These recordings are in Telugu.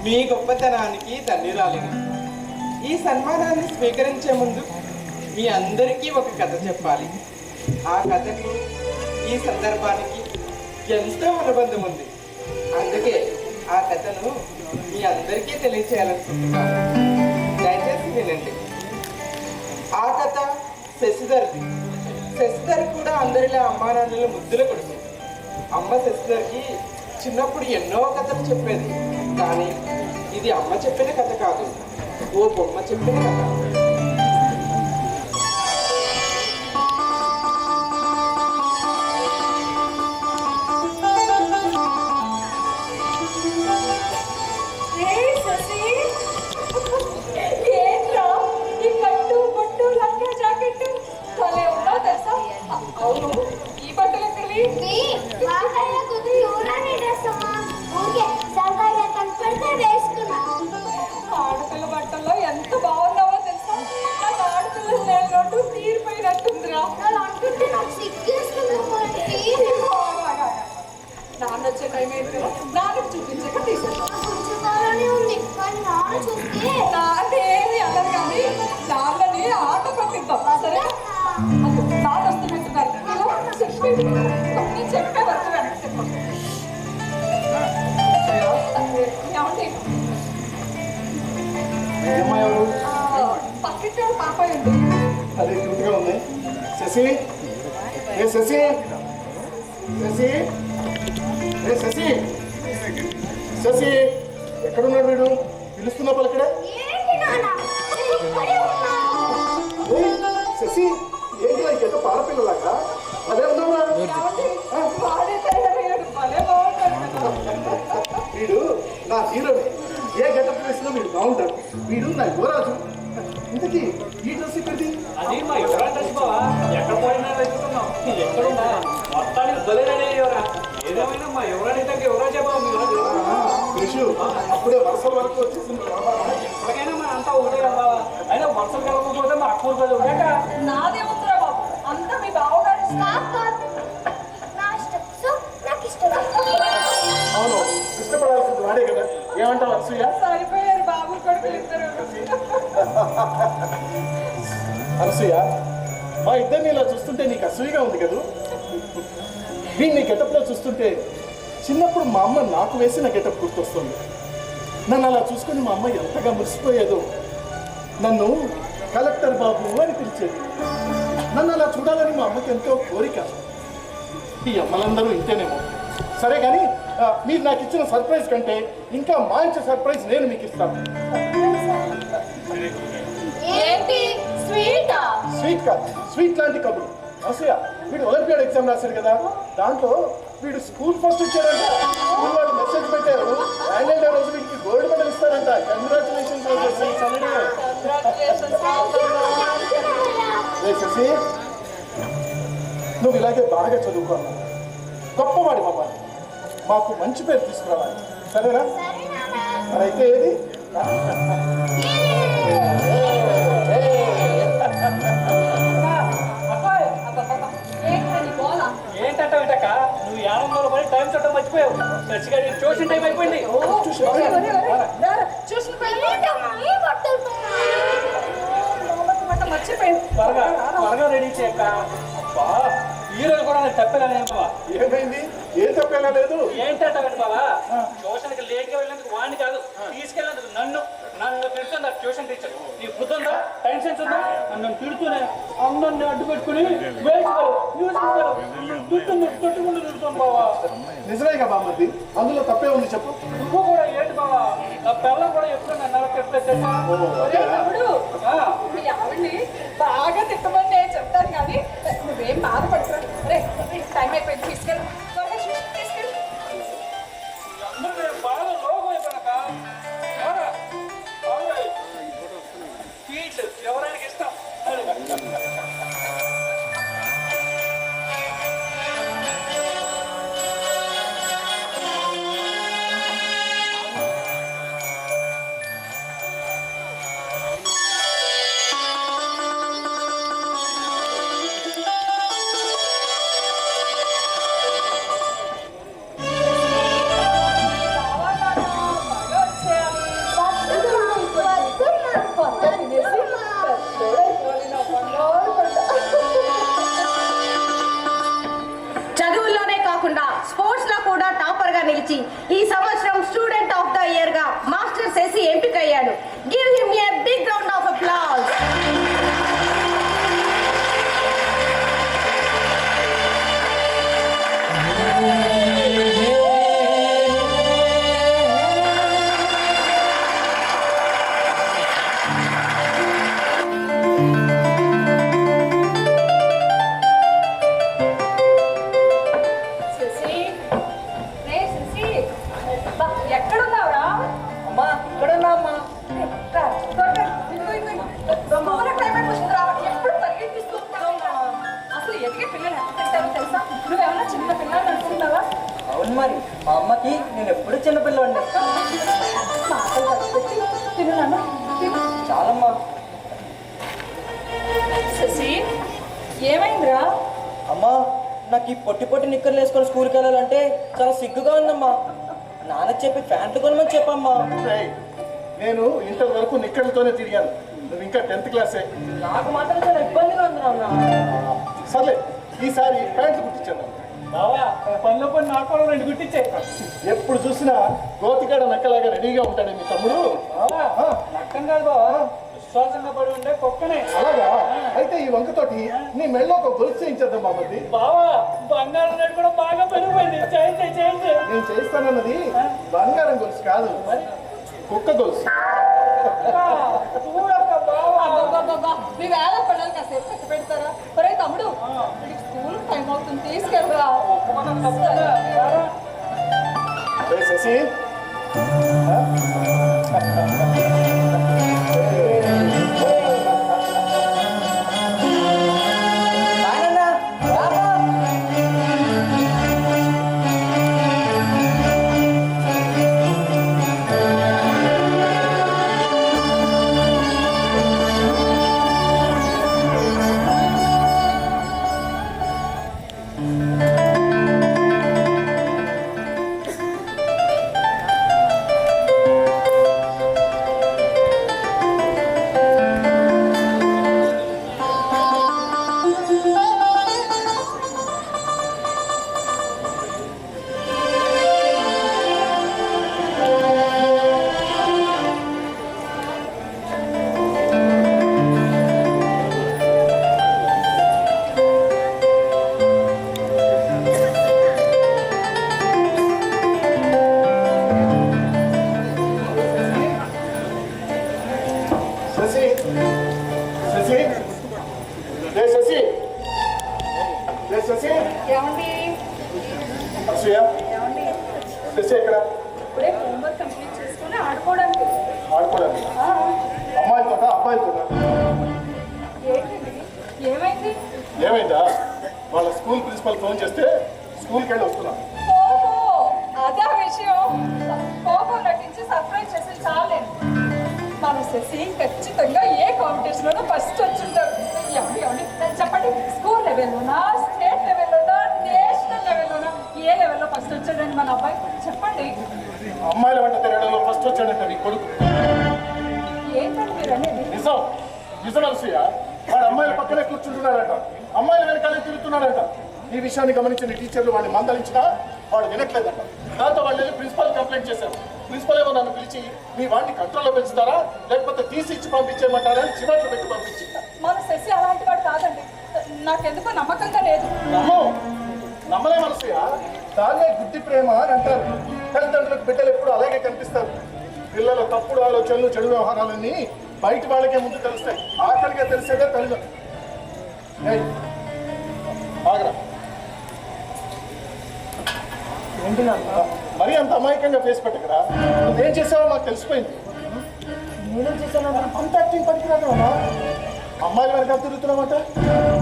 మీ గొప్పతనానికి ధన్యురాలిని. ఈ సన్మానాన్ని స్వీకరించే ముందు మీ అందరికీ ఒక కథ చెప్పాలి. ఆ కథకు ఈ సందర్భానికి ఎంతో అనుబంధం ఉంది. అందుకే ఆ కథను మీ అందరికీ తెలియచేయాలనుకుంటున్నాను. దయచేసి వినండి. ఆ కథ శశిధర్ది. శశిధర్ కూడా అందరిలా అమ్మానాన్నల ముద్దుల కొడుకు. అమ్మ శశిధర్కి చిన్నప్పుడు ఎన్నో కథలు చెప్పేది. కానీ ఇది అమ్మ చెప్పిన కథ కాదు, ఓ బొమ్మ చెప్పిన కథ. ఆడపిల్ల బట్టల్లో ఎంత బాగున్నావో తెలుసా? నాకు ఆడపిల్లలు లేనట్టు తీరిపోయినట్టుందిరా. నాన్న వచ్చే టైం అయింది కదా, నాన్నకు చూపించాక నాన్నేమి అన్నది కానీ నాన్నని ఆట పట్టిద్దాం. సరే నాన్న వస్తున్నట్టున్నారు. చెప్పే వరకు వెనక్కి చెప్పండి. పక్కింటి పాప ఉంది. అదే క్యూట్గా ఉంది. శశి, ఏ శశి, శశి, ఏ శశి, శశి ఎక్కడున్నాడు వీడు? పిలుస్తున్నా పలకడే. శశి ఏంటి ఎంత పాలపిల్లలాగా అదే ఉన్నావురా? వీడు నా హీరోనే. ఏ గెటప్ వేసినా వీడు బాగుంటాడు. వీడు నా యువరాజు. ఇంతకీ ఈ డ్రెస్ ఇక్కడిది? అది మా యువరాజు డ్రెస్ బావా. ఎక్కడ పోయినా వెతుకుతున్నాం. ఎక్కడున్నా మొత్తానికి బలేనయ్యేవరా. ఏదేమైనా మా యువరాజు దగ్గర యువరాజే బాబు. విషు అప్పుడే వరుసల వరకు వచ్చేసింది. ఎప్పటికైనా మా అంతా ఒకటే కదా బావా. అయినా వరుసలు కలగకపోతే మా అక్కూరు కదా ఉండక. నాదే ఉందిరా బాబు, అంతా మీ బావగారు. అవును, ఇష్టపడాల్సింది వాడే కదా. ఏమంటావు అసూయ? సరిపోయారు బాబు కొడుకులు ఇద్దరు. అనసూయ, మా ఇద్దరిని ఇలా చూస్తుంటే నీకు అసూయగా ఉంది కదూ? వీడిని గెటప్లో చూస్తుంటే చిన్నప్పుడు మా అమ్మ నాకు వేసిన గెటప్ గుర్తొస్తుంది. నన్ను అలా చూసుకొని మా అమ్మ ఎంతగా మురిసిపోయేదో. నన్ను కలెక్టర్ బాబు అని పిలిచేది. నన్ను అలా చూడాలని మా అమ్మకి ఎంతో కోరిక. ఈ అమ్మలందరూ ఇంతేనేమో. సరే కానీ మీరు నాకు ఇచ్చిన సర్ప్రైజ్ కంటే ఇంకా మంచి సర్ప్రైజ్ నేను మీకు ఇస్తాను. స్వీట్ కాదు, స్వీట్ లాంటి కబురు. అసలు వీడు ఒలింపియాడ్ ఎగ్జామ్ రాశాడు కదా, దాంట్లో వీడు స్కూల్ ఫస్ట్ వచ్చాడంట. స్కూల్ వాళ్ళు మెసేజ్ పెట్టారు, యాన్యువల్ డే రోజు వీడికి గోల్డ్ మెడల్ ఇస్తారంట. కంగ్రాచులేషన్స్ శశి. నువ్వు ఇలాగే బాగా చదువుకోవాలి, గొప్పవాడి బాబా, మాకు మంచి పేరు తీసుకురావాలి. సరేనా? మరైతే ఏది ఏంటంటావిటక్క? నువ్వు యానంలో పడి టైం చుట్టం మర్చిపోయావు. చచ్చిగా ట్యూషన్ టైం అయిపోయింది. మర్చిపోయింది. త్వరగా త్వరగా రెడీ చేయక. ఈ రోజు కూడా నేను తప్పేలా బాబా. ఏమైంది? ఏం తప్పేలా లేదు. ఏంటంటే బాబా, ట్యూషన్కి లేట్గా వెళ్ళినందుకు వాడిని కాదు, తీసుకెళ్ళినందుకు నన్ను నన్ను తిడుతుంది ట్యూషన్ టీచర్. నీ బుద్ధి ఉందా? టైం సెన్స్ ఉందా? నన్ను తిడుతూనే అందరిని అడ్డు పెట్టుకుని తొట్టుకుంటూ తిడుతాను బాబా. నిజమేగా బామ్మది, అందులో తప్పే ఉంది చెప్పు. నువ్వు కూడా ఏంటి బాబా? నా పిల్లలు కూడా ఎప్పుడు నన్ను ఆవిడ్ని బాగా తిట్టమని నేను చెప్తాను కానీ నువ్వేం బాధపడుతున్నా. రే టైం అయిపోయింది, తీసుకెళ్ళి తీసుకెళ్ళి. అందరూ బాగా లోగో అయిపోయినాక ఎవరైనా ఇష్టం. సినిమాకి నేను ఎప్పుడు చిన్నపిల్లవాడిని. మాటలు కలిసిపెట్టి తిను నాన్న తిను. చాలమ్మా. శశి ఏమైందిరా? అమ్మా నాకు ఈ పొట్టి పొట్టి నిక్కర్లు వేసుకొని స్కూల్కి వెళ్ళాలంటే చాలా సిగ్గుగా ఉందమ్మా. నాన్న చెప్పి ప్యాంట్లు కొనమని చెప్పమ్మా. రేయ్, నేను ఇంటర్ వరకు నిక్కర్లతోనే తిరిగాను. నువ్వు ఇంకా 10th క్లాసే. నాకు మాత్రం చాలా ఇబ్బందిగా ఉంది నాన్న. సర్లే, ఈసారి ప్యాంట్లు కుట్టించాను. బావా పనిలో పని నాకు కూడా 2 గుట్టించే. ఎప్పుడు చూసినా గోతికాడ నక్కలాగా రెడీగా ఉంటాడు మీ తమ్ముడు. బావా నక్కం కాదు బావా, విశ్వాసంగా పడి ఉండే కుక్కనే. అలాగా? అయితే ఈ వంకతోటి నీ మెళ్ళో ఒక గొలుసు చేయించేద్దాం బాబద్ది. బావా బంగారం రేటు కూడా బాగా పెరిగిపోయింది. చేయించే నేను చేయిస్తానన్నది బంగారం గొలుసు కాదు, కుక్క గొలుసు. చూడక్క బావా. అబ్బబ్బబ్బబ్బా, మీ వేళ పడాలి కాసేపు కట్టి పెడతారా? ఒరే తమ్ముడు, వీడికి స్కూల్ టైం అవుతుంది, తీసుకెళ్ళరా. రే శశి, శశి, శశి, రే శశి, రే శశి. ఏమండి అసూయ, శశి ఎక్కడ? ఇప్పుడే హోంవర్క్ కంప్లీట్ చేసుకుని ఆడుకోవడానికి. ఆడుకోవడానికి? అమ్మాయితోట అబ్బాయితోట? ఏంటండి ఏమైంది? ఏమైందా? వాళ్ళ స్కూల్ ప్రిన్సిపల్ ఫోన్ చేస్తే స్కూల్కి వెళ్ళి వస్తున్నాను. ఓహో అదే విషయం. కోపం నటించి సర్ప్రైజ్ చేసి చాలేదు. మన శశి ఖచ్చితంగా ఏ కాంపిటీషన్లోనూ ఫస్ట్ వచ్చుంటారు. ఏమండి చెప్పండి, స్కూల్ లెవెల్లోనా, స్టేట్ లెవెల్లోనా, నేషనల్ లెవెల్లోనా, ఏ లెవెల్లో ఫస్ట్ వచ్చాడండి మన అబ్బాయి? చెప్పండి. అమ్మాయిల వెంట తిరగడంలో ఫస్ట్ వచ్చాడంట నీ కొడుకు. ఏంటండి మీరు అనేది? నిజం, నిజం అసూయ. వాడు అమ్మాయిల పక్కనే కూర్చుంటున్నాడట, అమ్మాయిల వెనకాలే తిరుగుతున్నాడట. ఈ విషయాన్ని గమనించిన టీచర్లు వాడిని మందలించినా వాడు వినట్లేదట. దాంతో వాళ్ళు వెళ్ళి ప్రిన్సిపల్ కంప్లైంట్ చేశారు. ప్రిన్సిపల్ ఏమో నన్ను పిలిచి మీ వాడిని కంట్రోల్లో పెంచుతారా లేకపోతే తీసి ఇచ్చి పంపించేయమంటారా అని చివట్లు పెట్టి పంపించి. మన శశి అలాంటి వాడు కాదండి. నాకెందుకో నమ్మకంగా లేదు. నమ్మలే మనసుయ, దాన్నే గుడ్డి ప్రేమ అని అంటారు. తల్లిదండ్రులకు బిడ్డలు ఎప్పుడు అలాగే కనిపిస్తారు. పిల్లల తప్పుడు ఆలోచనలు, చెడు వ్యవహారాలన్నీ బయట వాళ్ళకే ముందు తెలుస్తాయి. ఆఖరిగా తెలిసేదే తల్లిదండ్రులు. ఆగరా, ఏంటి నాన్న? మరీ అంత అమాయకంగా ఫేస్ పెట్టకరా. నువ్వేం చేసావో నాకు తెలిసిపోయింది. నేనేం చేశానన్నా? అంత యాక్టింగ్ పనికిరాదు అమ్మా. అమ్మాయిల వెనకాల తిరుగుతున్నామంట.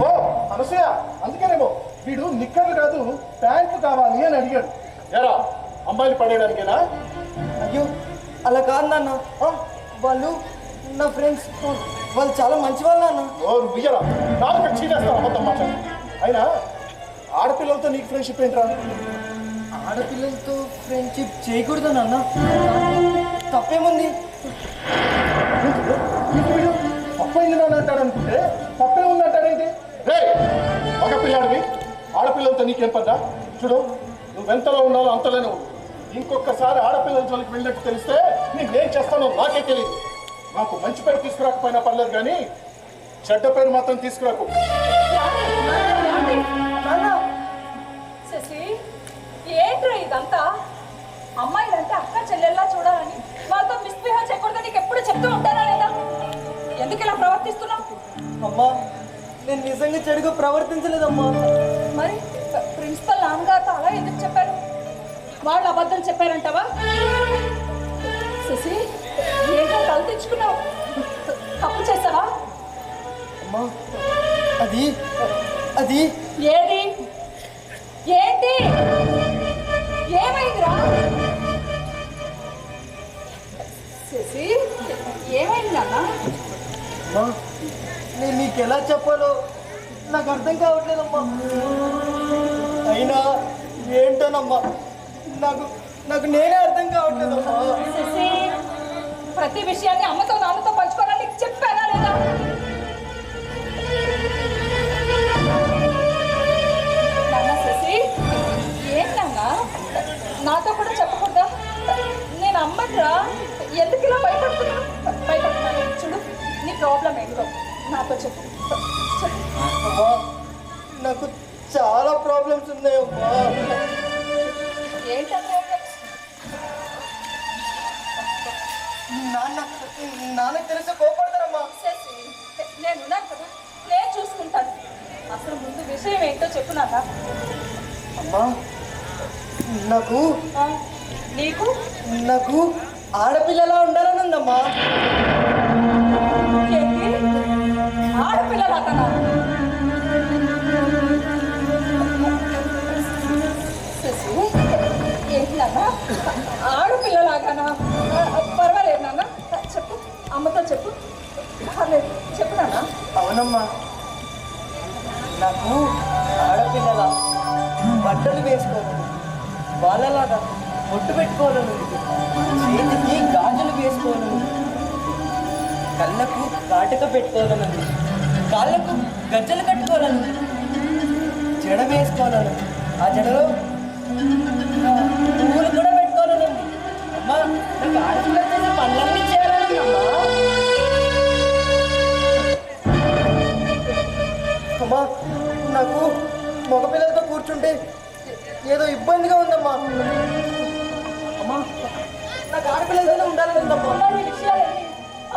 ఓ అనసూయ, అందుకేనేమో వీడు నిక్కర్లు కాదు ప్యాంట్లు కావాలి అని అడిగాడు. ఎరా అమ్మాయిలు పడేయడానికేనా? అయ్యో అలా కాదు నాన్న. వాళ్ళు నా ఫ్రెండ్స్, వాళ్ళు చాలా మంచి వాళ్ళు నాన్న. ఓరు బియ్యరా, నాలుగు చీనేస్తావు అబద్ధం మాట్లాడు. అయినా ఆడపిల్లలతో నీకు ఫ్రెండ్షిప్ ఏంట్రా? ఆడపిల్లలతో ఫ్రెండ్షిప్ చేయకూడదు నాన్న. తప్పేముంది? వీడు తప్పైంది నాన్న అంటాడు అనుకుంటే తప్పే ఉంది అంటాడేంటి? రే ఒక పిల్లాడివి ఆడపిల్లలతో నీకేం పడ్డా? చూడు, నువ్వెంతలో ఉండాలో అంతలోనే ఉండు. ఇంకొకసారి ఆడపిల్లల జోలికి వెళ్ళినట్టు తెలిస్తే నేనేం చేస్తానో నాకే తెలియదు. నాకు మంచి పేరు తీసుకురాకపోయినా పర్లేదు కానీ చెడ్డ పేరు మాత్రం తీసుకురాకు. శశి, ఏంట్రా ఇదంతా? అమ్మాయిలంటే అక్క చెల్లెల్లా చూడాలని, వాళ్ళతో మిస్బిహేవ్ చేయకూడదు నీకు ఎప్పుడు చెప్తూ ఉంటారా లేదా? ఎందుకు ఇలా ప్రవర్తిస్తున్నావు? అమ్మా నేను నిజంగా చెడుగా ప్రవర్తించలేదమ్మా. మరి ప్రిన్సిపల్ నాన్నగారితో అలా ఎందుకు చెప్పారు? వాళ్ళు అబద్ధం చెప్పారంటావా? శశి, ఏంటో తల తెచ్చుకున్నావు? తప్పు చేసావా? అమ్మా అది అది ఏది? ఏంటి? ఏమైందిరా శశి? ఏమైంది నాన్న? అమ్మా నేను నీకు ఎలా చెప్పాలో నాకు అర్థం కావట్లేదమ్మా. అయినా ఏంటోనమ్మా నాకు నాకు నేనే అర్థం కావట్లేదమ్మా. శశి, ప్రతి విషయాన్ని అమ్మతో నాన్నతో పంచుకోవాలని నీకు చెప్పానా లేదా? నాన్న శశి, ఏంటన్నా నాతో కూడా చెప్పకూడదా? నేను అమ్మట్రా, ఎందుకు ఇలా భయపడుతున్నాను? చూడు, నీ ప్రాబ్లం ఏంటో నాతో చెప్పు. అమ్మా నాకు చాలా ప్రాబ్లమ్స్ ఉన్నాయమ్మా. ఏంటా ప్రాబ్లమ్స్? నాన్నకు తెలిస్తే కోపడతారమ్మా. శశి, నేనున్నాను కదా, నేను చూసుకుంటాను. అసలు ముందు విషయం ఏంటో చెప్పు నాన్న. అమ్మా నాకు నీకు నాకు ఆడపిల్లలా ఉండాలని ఉందమ్మా. ఏంటి? ఆడపిల్లలాగనా? శశి, ఏంటి నాన్న? ఆడపిల్లలాగానా? పర్వాలేదు నాన్న, చెప్పు, అమ్మతో చెప్పు. పర్లేదు, చెప్పు నాన్న. అవునమ్మా నాకు ఆడపిల్లలా బట్టలు వేసుకోవాలని, వాళ్ళలాగా బొట్టు పెట్టుకోవాలని, చేతికి గాజులు వేసుకోవాలని, కళ్ళకు కాటుక పెట్టుకోవాలని, కాళ్ళకు గజ్జలు కట్టుకోవాలని, జడ వేసుకోవాలని, ఆ జడలో పువ్వులు కూడా పెట్టుకోవాలని. అమ్మా నాకు ఆడపిల్ల చేసే పనులన్నీ చేయాలని అమ్మా. అమ్మా నాకు మగపిల్లలతో కూర్చుంటే ఏదో ఇబ్బందిగా ఉందమ్మా. అమ్మా నాకు ఆడపిల్లలతోనే ఉండాలని ఉందమ్మా. మరి ఈ విషయాలన్నీ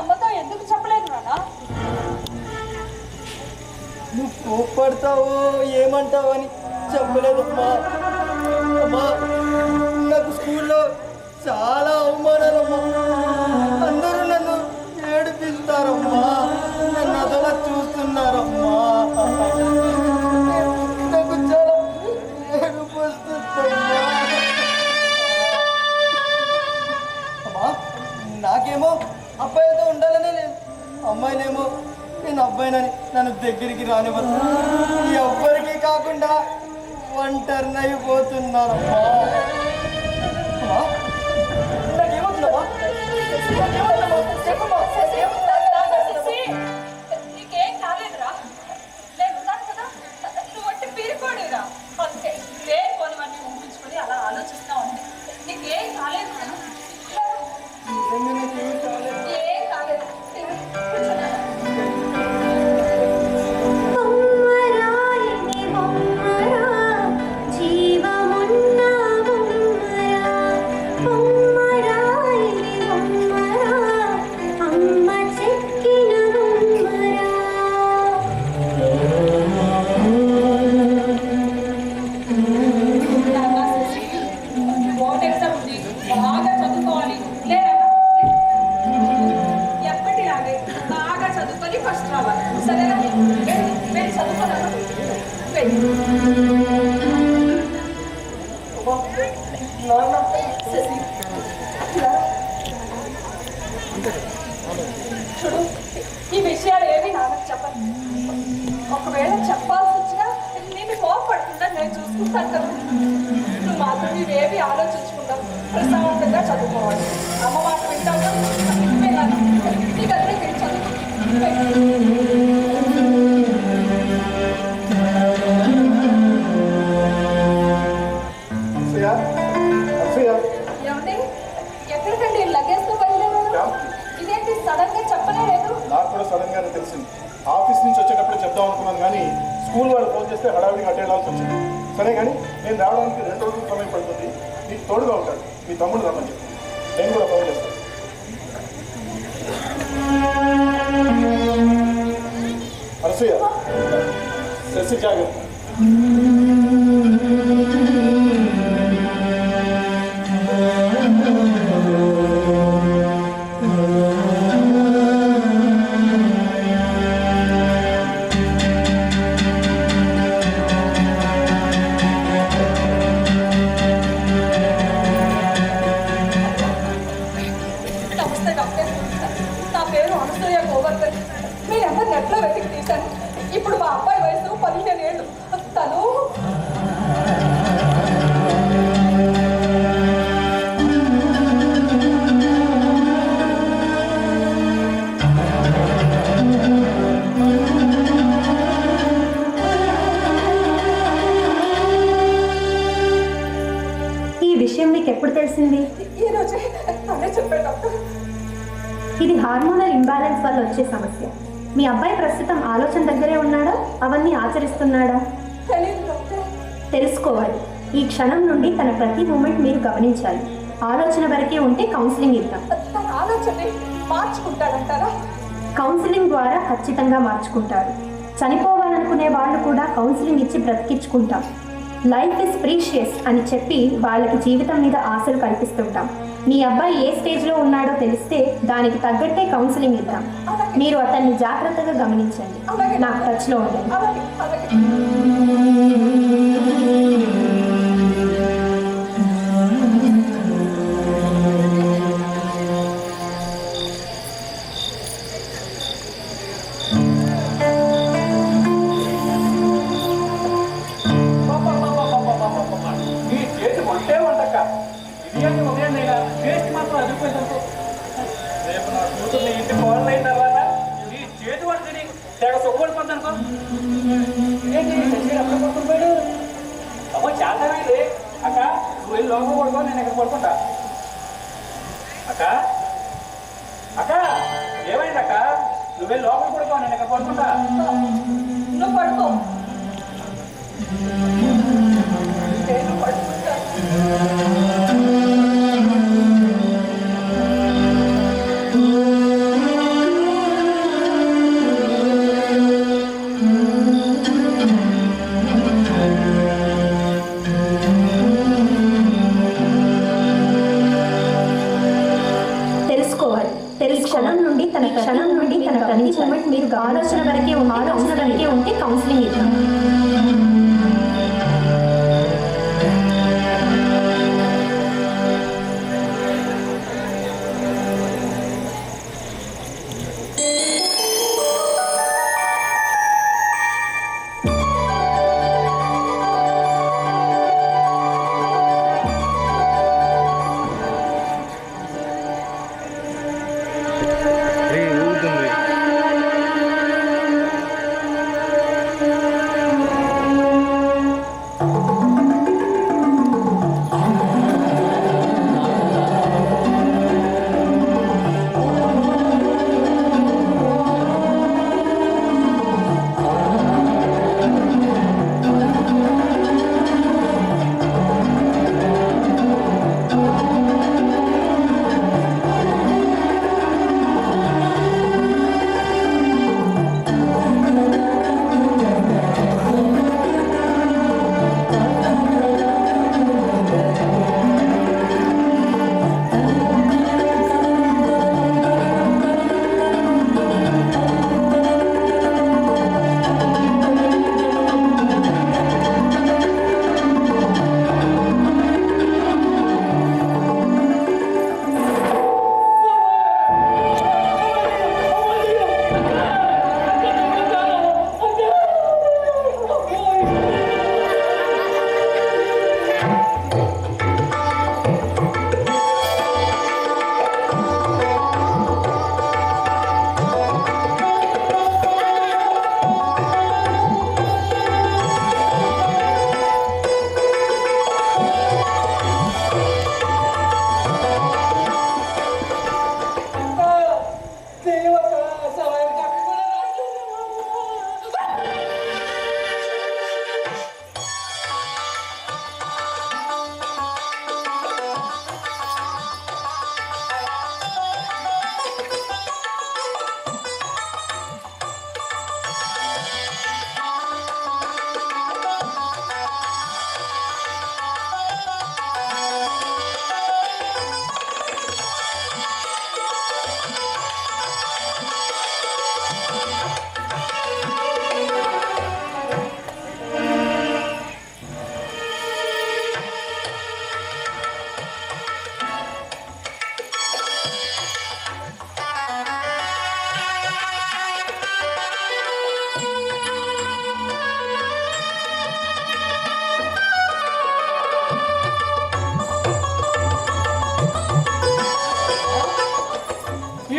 అమ్మతో ఎందుకు చెప్పలేదు నాన్న? నువ్వు కోప్పడతావో ఏమంటావో అని చెప్పలేదమ్మా. అమ్మా నాకు స్కూల్లో చాలా అవమానాలమ్మా. అందరూ నన్ను ఏడిపిస్తారమ్మా, నన్ను అదలా చూస్తున్నారమ్మా. నాకు చాలా ఏడుపు వస్తుందమ్మా. అమ్మా నాకేమో అబ్బాయిలతో ఉండాలనే లేదు, అమ్మాయినేమో నేను అబ్బాయినని నన్ను దగ్గరికి రానివ్వదు. ఎవ్వరికీ కాకుండా ఒంటరినైపోతున్నారమ్మా. అమ్మా నాకేమవుతుందమ్మా? చెప్పమ్మా. శశి, నీకేం కాలేదురా, నేనున్నాను కదా, నువ్వు వంటి పీరిపోడురా. అంతే, లేని పోనివన్నీ ఊహించుకొని అలా ఆలోచిస్తావు అంతే. నీకేం కాలేదు నాన్న. నిజంగా నాకేమీ కాలేదు. ఏం కాలేదు. కూర్చో. బొమ్మరాయిని బొమ్మరా జీవమున్న బొమ్మరా, బొమ్మరాయిని బొమ్మరా అమ్మ చెక్కిన బొమ్మరా. నాన్న శశి, బోర్డ్ ఎగ్జామ్ ఉంది, బాగా చదువుకోవాలి. లేదా ఎప్పటిలాగే బాగా చదువుకొని ఫస్ట్ రావాలి, సరేనా? వెళ్ళి చదువుకోవాలి. అమ్మా నాన్న శశి, ఇలా. చూడు, ఈ విషయాలు ఏవి నాన్నకు చెప్పను. ఒకవేళ చెప్పాల్సి వచ్చినా నేను కోపపడకుండా నేను చూసుకుంటాను కదా. నువ్వు మాత్రం నీవేవి ఆలోచించుకుంటావు, ప్రశాంతంగా చదువుకోవాలి. అమ్మ మాట వింటావు కదా? వెళ్ళాలి, నీ గదిలోకి వెళ్ళి చదువు. అసూయ అసూయ ఏమండి, ఎక్కడికండి లగేజ్తో బయలుదేరారు? ఇదేంటి సడన్ గా చెప్పలేదు? నాకు కూడా సడన్ గానే తెలిసింది. ఆఫీస్ నుంచి వచ్చేటప్పుడు చెప్దాం అనుకున్నాను, కానీ స్కూల్ వాళ్ళు ఫోన్ చేస్తే హడావిడిగా అటెండాల్సి వచ్చింది. సరే కానీ నేను రావడానికి 2 రోజులు సమయం పడుతుంది. నీకు తోడుగా ఉంటాడు, మీ తమ్ముడు రమ్మని చెప్పి నేను కూడా ఫోన్ చేస్తాను. అనసూయ, శశి జాగ్రత్త. నమస్తే డాక్టర్. నా పేరు అనసూయ గోవర్ధన్. మీ నెంబర్ నెట్లో వెతికి తీశాను. ఇప్పుడు మా అబ్బాయి వయసు 15 ఏళ్ళు. తను ఈ విషయం మీకు ఎప్పుడు తెలిసింది? ఈరోజే తనే చెప్పాడు డాక్టర్. ఇది హార్మోనల్ ఇంబ్యాలెన్స్ వల్ల వచ్చే సమస్య. మీ అబ్బాయి ప్రస్తుతం ఆలోచన దగ్గరే ఉన్నాడా? అవన్నీ ఆచరిస్తున్నాడా? తెలియదు డాక్టర్. తెలుసుకోవాలి. ఈ క్షణం నుండి తన ప్రతి మూమెంట్ మీరు గమనించాలి. ఆలోచన వరకే ఉంటే కౌన్సిలింగ్ ఇద్దాం. తన ఆలోచనని మార్చుకుంటాడంటారా? కౌన్సిలింగ్ ద్వారా ఖచ్చితంగా మార్చుకుంటారు. చనిపోవాలనుకునే వాళ్ళు కూడా కౌన్సిలింగ్ ఇచ్చి బ్రతికించుకుంటాం. లైఫ్ ఇస్ ప్రీషియస్ అని చెప్పి వాళ్ళకి జీవితం మీద ఆశలు కల్పిస్తుంటాం. మీ అబ్బాయి ఏ స్టేజ్లో ఉన్నాడో తెలిస్తే దానికి తగ్గట్టే కౌన్సిలింగ్ ఇద్దాం. మీరు అతన్ని జాగ్రత్తగా గమనించండి. నాకు టచ్లో ఉండండి. అలాగే అలాగే. ఈ చేతి వంటే వంటక్క బిర్యానీ ఉదయం నేను టేస్ట్ మాత్రం అదిరిపోయిందంటూ రేపు నా కూతురు నీ ఇంటి కోళ్ళు అయిన తర్వాత ఈ చేతి వంట తిని తెగ సొక్కుపడిపోద్ది అనుకో. ఏంటి చచ్చి అక్కడ పడుకుపోయాడు? అమ్మో చాలా అయింది అక్క. నువ్వు వెళ్ళి లోపల పడుకో, నేను ఇక్కడ పడుకుంటా. అక్క అక్క ఏమైంది అక్క? నువ్వు వెళ్ళి లోపల పడుకో, నేను ఇక్కడ పడుకుంటా. నువ్వు పడుకో. నేను పడుకుంటా. తెలుసుకోవాలి. క్షణం నుండి తన ప్రతి మూమెంట్ మీరు ఆలోచన వరకే ఉంటే కౌన్సిలింగ్ ఇద్దాం.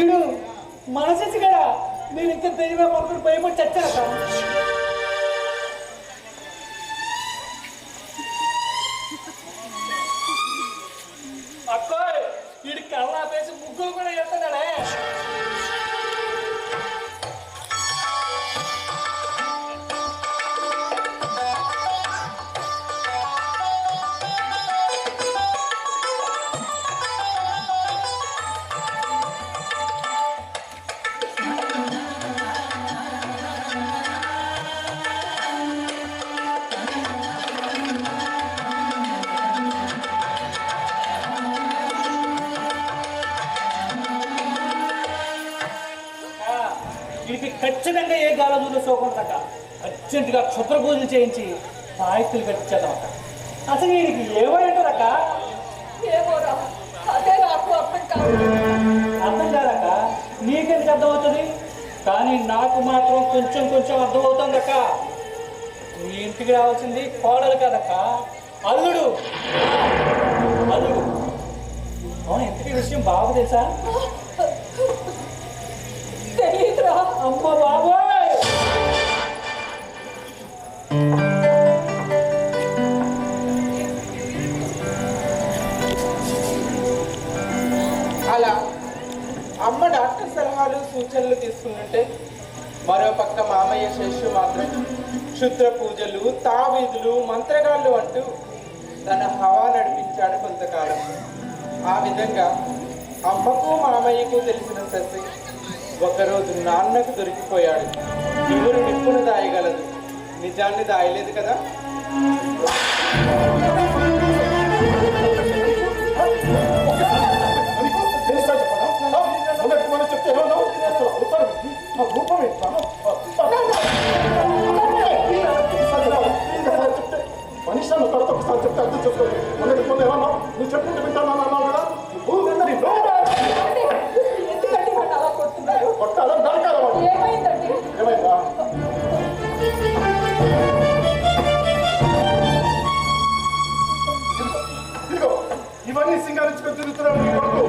వీడు మనసేసి కదా నేను ఇంకా దైవం అనుకుని భయపడి చచ్చాక అక్కోయ్ వీడి కళ్ళ వేసి ముగ్గులు కూడా ఎత్తున్నాడే వీడికి ఖచ్చితంగా ఏ గాలదూలో సోకుంటాక అర్జెంటుగా క్షుద్ర పూజలు చేయించి పాయకులు కట్టించేద్దామట అసలు వీడికి ఏమైంటారక్క ఏమోరా అదే నాకు అర్థం కాదు. అర్థం కాదక్క నీకెందుకు అర్థమవుతుంది కానీ నాకు మాత్రం కొంచెం కొంచెం అర్థమవుతుందక్క నీ ఇంటికి రావాల్సింది కోడలు కాదక్క అల్లుడు అల్లుడు అవును ఇంతకీ విషయం బాబు తెలుసా తెలీదురా. అమ్మ బాబోయ్ అలా అమ్మ డాక్టర్ సలహాలు సూచనలు తీసుకుంటుంటే మరో పక్క మామయ్య శేషు మాత్రం క్షుద్ర పూజలు తావీదులు మంత్రగాళ్ళు అంటూ తన హవా నడిపించాడు కొంతకాలం. ఆ విధంగా అమ్మకు మామయ్యకు తెలిసిన శశి ఒకరోజు నాన్నకు దొరికిపోయాడు. ఎవరు నిప్పును దాయగలదు, నిజాన్ని దాయలేదు కదా. మనిషిని తర్వాత ఒకసారి చెప్తే అర్థం చేసుకోండి. మొన్నటి మొన్న ఏమన్నా నువ్వు చెప్పుకుంటూ వింటాను అన్నావు కదా. ఎందుకంటే వాడు అలా కొడుతున్నారు? కొట్టాలా దొరకాల వాడు ఏమైందండి? ఏమైందా ఇదిగో ఇవన్నీ సింగారించుకొని తిరుగుతున్నాడు నీ కొడుకు.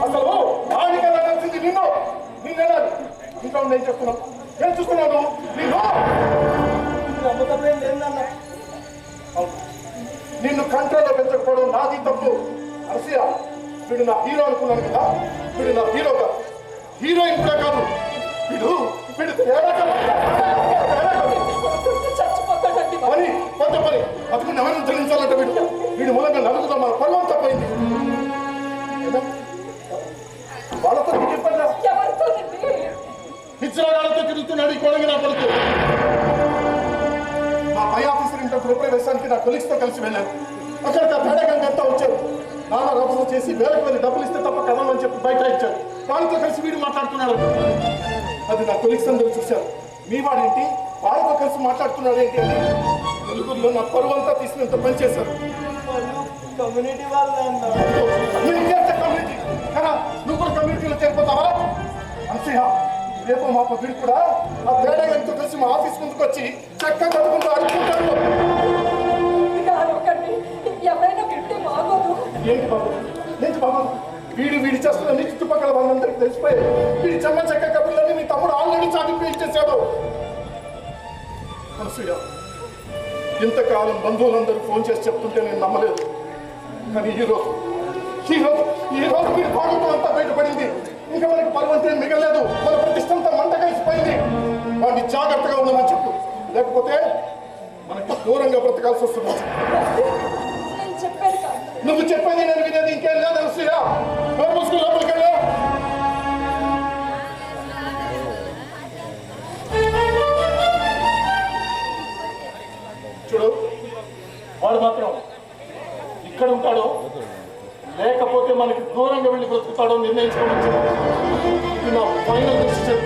అసలు ఆడికి వెళ్ళాల్సింది నిన్ను వెళ్ళాలి. ఇంకా నేను చెప్తున్నాను ఏం చూస్తున్నాను నిన్ను కంట్రోల్లో పెంచకపోవడం నాది తప్పు. అనసూయ వీడు నా హీరో అనుకున్నాను కదా, వీడు నా హీరో కాదు, హీరోయిన్ కూడా కాదు. వీడు వీడు చచ్చిపోతాడండి. పని కొత్త పని అతను ఎవరిని చెల్లించాలంటే వీడు వీడి మూలంగా నలుగుతాం మన పర్వం తప్పైంది. వాళ్ళతో చెప్పండి ఎవరితోనండి? పిచ్చిరాగాలతో తిరుగుతున్నాడు ఈ కొడంగి నా కొడుకు. మా పై ఆఫీసర్ ఇంట్లో గృహప్రవేశానికి నా కొలీగ్స్తో కలిసి వెళ్ళాను. అక్కడ తేడాగంగా అంతా వచ్చారు. నాన్న రభసం చేసి వేలకు వెళ్ళి డబ్బులు ఇస్తే తప్ప కదలని చెప్పి బయట ఇచ్చారు. వాళ్ళతో కలిసి వీడు మాట్లాడుతున్నాడు. అది నా కొలీగ్స్ అందరూ చూశారు. మీ వాడేంటి వాళ్ళతో కలిసి మాట్లాడుతున్నాడు ఏంటి అని నలుగురిలో నా పరువు అంతా తీసుకున్నంత పనిచేశారు. కమ్యూనిటీ వాళ్ళు కమ్యూనిటీ కదా, నువ్వు కూడా కమ్యూనిటీలో చేరిపోతావా? అనసూయ రేపు మా వీడు కూడా ఆ తేడాగంతో కలిసి మా ఆఫీస్ ముందుకు వచ్చి చక్కగా చదువుకుంటూ అడుగుతుంటాడు. ఎవరైనా వింటే బాగోదు. ఏంటి బాబు ఏంటి బాబు వీడి చేస్తున్న నీ చుట్టుపక్కల వాళ్ళందరికీ తెలిసిపోయి వీడి చెమ్మ చెక్క కబుర్లన్నీ మీ తమ్ముడు ఆల్రెడీ చాటి చేశాడు. అనసూయ ఇంతకాలం బంధువులందరూ ఫోన్ చేసి చెప్తుంటే నేను నమ్మలేదు. కానీ ఈ రోజు వీడి భాగంతో అంతా బయటపడింది. ఇంకా మనకి పర్వంతే మిగలేదు. మన ప్రతిష్టంతా మంట కలిసిపోయింది. వాడిని జాగ్రత్తగా ఉండమని చెప్పు, లేకపోతే మనకి దూరంగా బ్రతకాల్సి వస్తుంది. నేను చెప్పాను కాదు. నువ్వు చెప్పేది నేను వినేది ఇంకేం లేదు. అనసూయ లోపలికి వెళ్ళా. చూడు వాడు మాత్రం ఇక్కడ ఉంటాడో లేకపోతే మనకి దూరంగా వెళ్ళి బ్రతుకుతాడో నిర్ణయించుకోవచ్చు. ఇది నా ఫైనల్ డెసిషన్.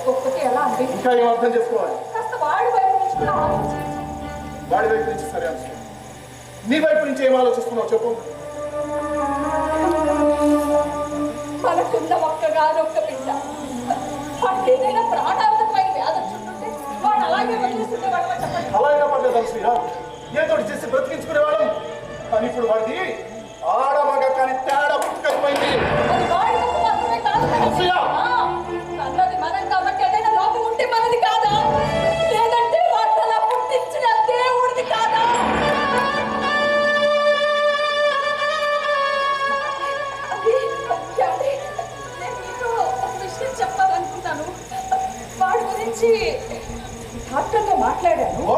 చేసుకోకపోతే ఎలా అండి? ఇంకా ఏం అర్థం చేసుకోవాలి? కాస్త వాడి వైపు నుంచి కూడా ఆలోచించండి. వాడి వైపు నుంచి సరే అనసూయ, నీ వైపు నుంచి ఏం ఆలోచిస్తున్నావు చెప్పు. మనకున్న ఒక్క బిడ్డ వాడికి ఏదైనా ప్రాణాంతకమైన వ్యాధి వచ్చింటుంటే వాడు అలాగే వదిలేస్తుంటే వాడు చెప్పండి. అలాగే పర్లేదు అనసూయ, ఏదో చేసి బ్రతికించుకునేవాళ్ళం. కానీ ఇప్పుడు వాడిది ఆడమగ కానీ తేడా పుట్టుకపోయింది. అది వాడి తప్పు మాత్రమే కాదు కదా. అనసూయ! అన్నది మనం కాబట్టి ఏదైనా లోపం ఉంటే మనది కాదా? లేదంటే వాడు అలా పుట్టించిన దేవుడిది కాదా? అది ఏమండి? నేను మీకు ఒక విషయం చెప్పాలనుకుంటాను. వాడి గురించి డాక్టర్తో మాట్లాడాను. ఓ!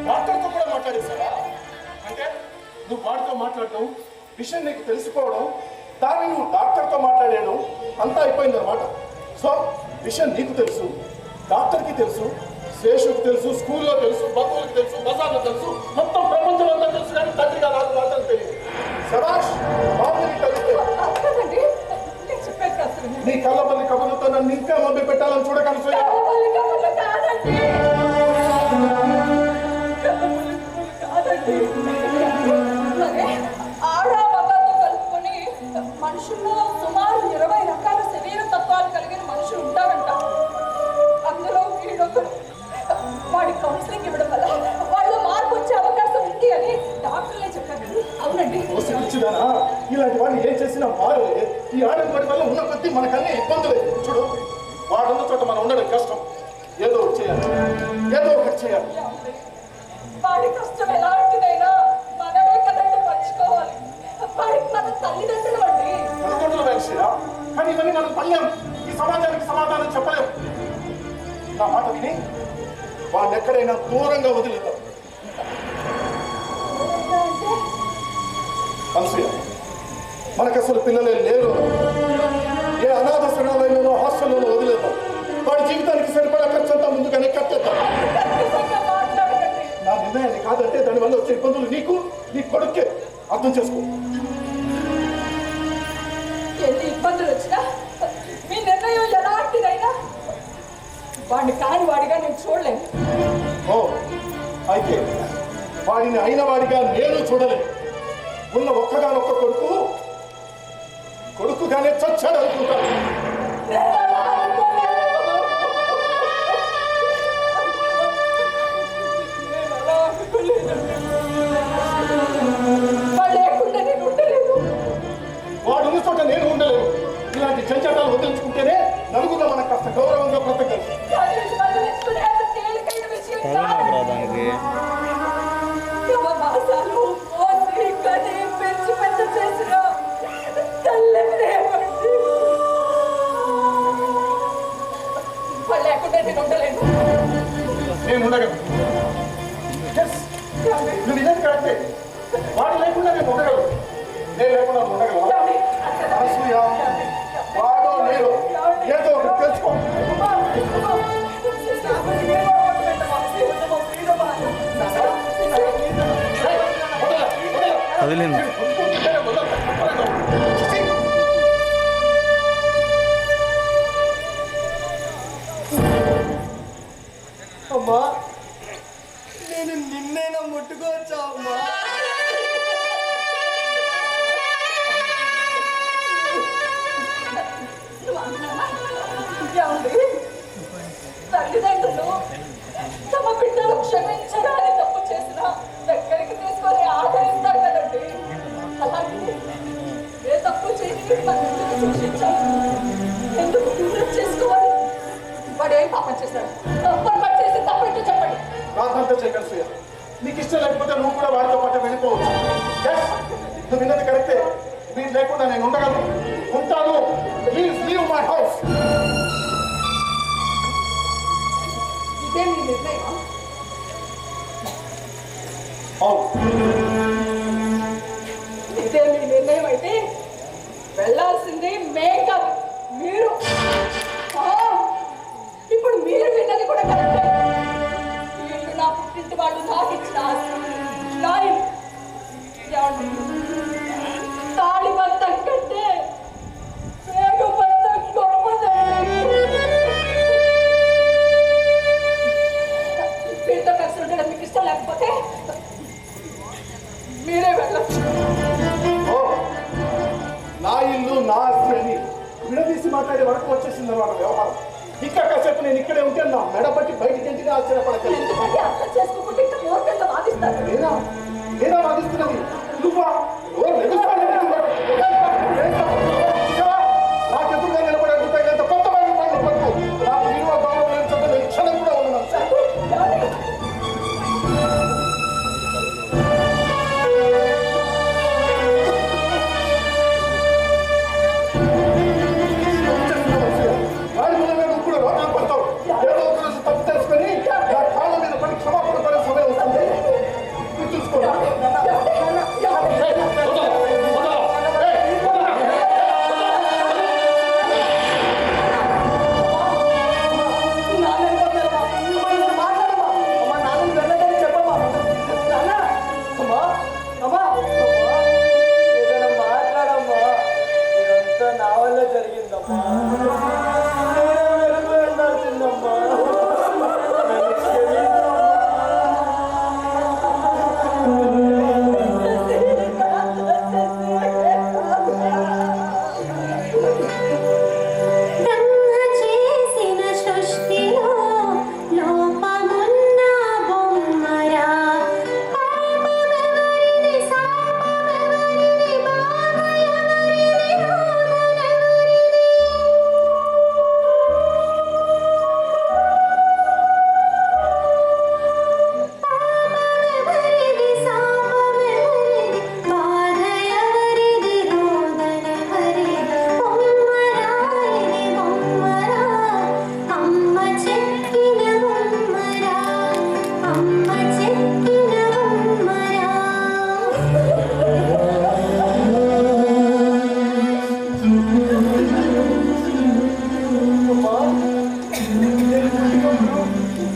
డాక్టర్తో కూడా మాట్లాడేశావా? అంటే నువ్వు వాడితో మాట్లాడటం, విషయం నీకు తెలిసిపోవడం, దాన్ని నువ్వు డాక్టర్తో మాట్లాడాను, అంతా అయిపోయింది అనమాట. సో విషయం నీకు తెలుసు, డాక్టర్కి తెలుసు, శేషుకు తెలుసు, స్కూల్లో తెలుసు, బంధువులకు తెలుసు, బజార్లో తెలుసు, మొత్తం ప్రపంచం అంతా తెలుసు. కానీ తండ్రిగా నాకు మాత్రం తెలియదు. శభాష్, బాగుంది తెలిస్తే. కదండి, నేను చెప్పేది కాదు. నీ కళ్ళబల్లి కబుర్లతో నన్ను ఇంకా మభ్య పెట్టాలని చూడకనసూయ. కబుర్లు కాదండి. కాదండి. అలాగే ఆడ మగతో కలుపుకొని మనుషుల్లో సుమారు 20 రకాల శరీర తత్వాలు కలిగిన మనుషులు ఉంటారంట. అందులో వీడొకడు. వాడి కౌన్సిలింగ్ ఇవ్వడం వల్ల వాళ్ళు మార్పు వచ్చే అవకాశం ఉంది అని డాక్టర్లే చెప్పారు. అవునండి. పిచ్చిదానా, ఇలాంటి వాడిని ఏం చేసినా మారలే. ఈ ఆడని వాడి వల్ల ఉన్న కొద్దీ మనకన్నీ ఇబ్బందులే. చూడు, వాడున్న చోట మనం ఉండడం కష్టం. ఏదో ఒకటి చేయాలి, ఏదో ఒకటి చేయాలి. వాడి కష్టం ఎలాంటిదైనా మనమే కదండి పంచుకోవాలి. వాడికి మన తల్లిదండ్రులు అండి. తల్లిదండ్రుల విషయా? కానీ ఇవన్నీ మనం పడలేం. ఈ సమాజానికి సమాధానం చెప్పలేం. నా మాట విని వాడిని ఎక్కడైనా దూరంగా వదిలేద్దాం. అనసూయ, మనకు అసలు పిల్లలే లేరు. ఏ అనాథ శరణాలయంలోనో హాస్టల్లోనో వదిలేద్దాం. వాడి జీవితానికి సరిపడా ఖర్చంతా ముందుగానే కట్టేద్దాం. నా నిర్ణయాన్ని కాదంటే దానివల్ల వచ్చే ఇబ్బందులు నీకు, నీ కొడుకే. అర్థం చేసుకో. ఎన్ని ఇబ్బందులు వచ్చినా మీ నిర్ణయం ఎలాంటిదైనా వాడిని కాని వాడిగా నేను చూడలేను. ఓ, అయితే వాడిని అయిన వాడిగా నేను చూడలేదు. ఉన్న ఒక్కగానొక్క కొడుకుగానే చచ్చాడు అనుకుంటాను. వాడు ఉన్న చోట నేను ఉండలేను. ఇలాంటి చంచటాలు వదిలించుకుంటేనే నలుగురు మనకు కాస్త గౌరవంగా బ్రతకగలరు. నేను ఉండగలను. నువ్వు ఇదే కరెక్టే. వాడు లేకుండా నేను ఉండగలను. నేను లేకుండా ఉండగలను. అనసూయ, వాడో నేను ఏదో ఒకటి తెలుసుకో. అమ్మా, నేను నిన్నైనా ముట్టుకోవచ్చా అమ్మా? తల్లిదండ్రులు తమ బిడ్డలు క్షమించడానికి తప్పు చేసినా దగ్గరికి తీసుకొని ఆదరిస్తారు కదండి. అలాగే ఏ తప్పు చేయని ఎందుకు శిక్షించాలి? ఎందుకు దూరం చేసుకోవాలి? వాడు ఏం పాపం చేశాడు? వాడు చేసి తప్పేంటో చెప్పండి. రాత్రంతా చేయగలసూయ. నీకు ఇష్టం లేకపోతే నువ్వు కూడా వాడితో పాటు వెళ్ళిపోవచ్చు. నువ్వు విన్నది కరెక్టే. మీరు లేకుండా నేను ఉండగలను, ఉంటాను. Please leave my house. ఇదే మీ నిర్ణయం? ఇదే మీ నిర్ణయం అయితే వెళ్ళాల్సింది మేం కాదు, మీరు. ఇప్పుడు మీరు విన్నది కూడా కరెక్టే. వీళ్ళు నా పుట్టింటి వాళ్ళు నాకు ఇచ్చిన తాళి బంధం కంటే పేగు బంధం గొప్పదండి. వరకు వచ్చేసింది అన్నమాట వ్యవహారం. ఇంకా కాసేపు నేను ఇక్కడే ఉంటే నా మెడ పట్టి బయటికి ఇంటికి ఆశ్చర్యపడతాను. ఎందుకంటే అర్థం చేసుకోకుండా ఇంకా మూర్ఖంగా వాదిస్తారు. నేనా నేనా వాదిస్తున్నది నువ్వా? నాకెదురుగా నిలబడే ఎంత కొత్త పడుకో నాకు విలువ గౌరవం లేని చోట నేను క్షణం కూడా ఉన్నాను. వాడి మీద నువ్వు కూడా రోడ్డు పడతావు. ఏదో ఒక రోజు తప్పు తెలుసుకొని నా కాళ్ళ మీద పడి క్షమాపణ పడే సమయం వస్తుంది. చూసుకో.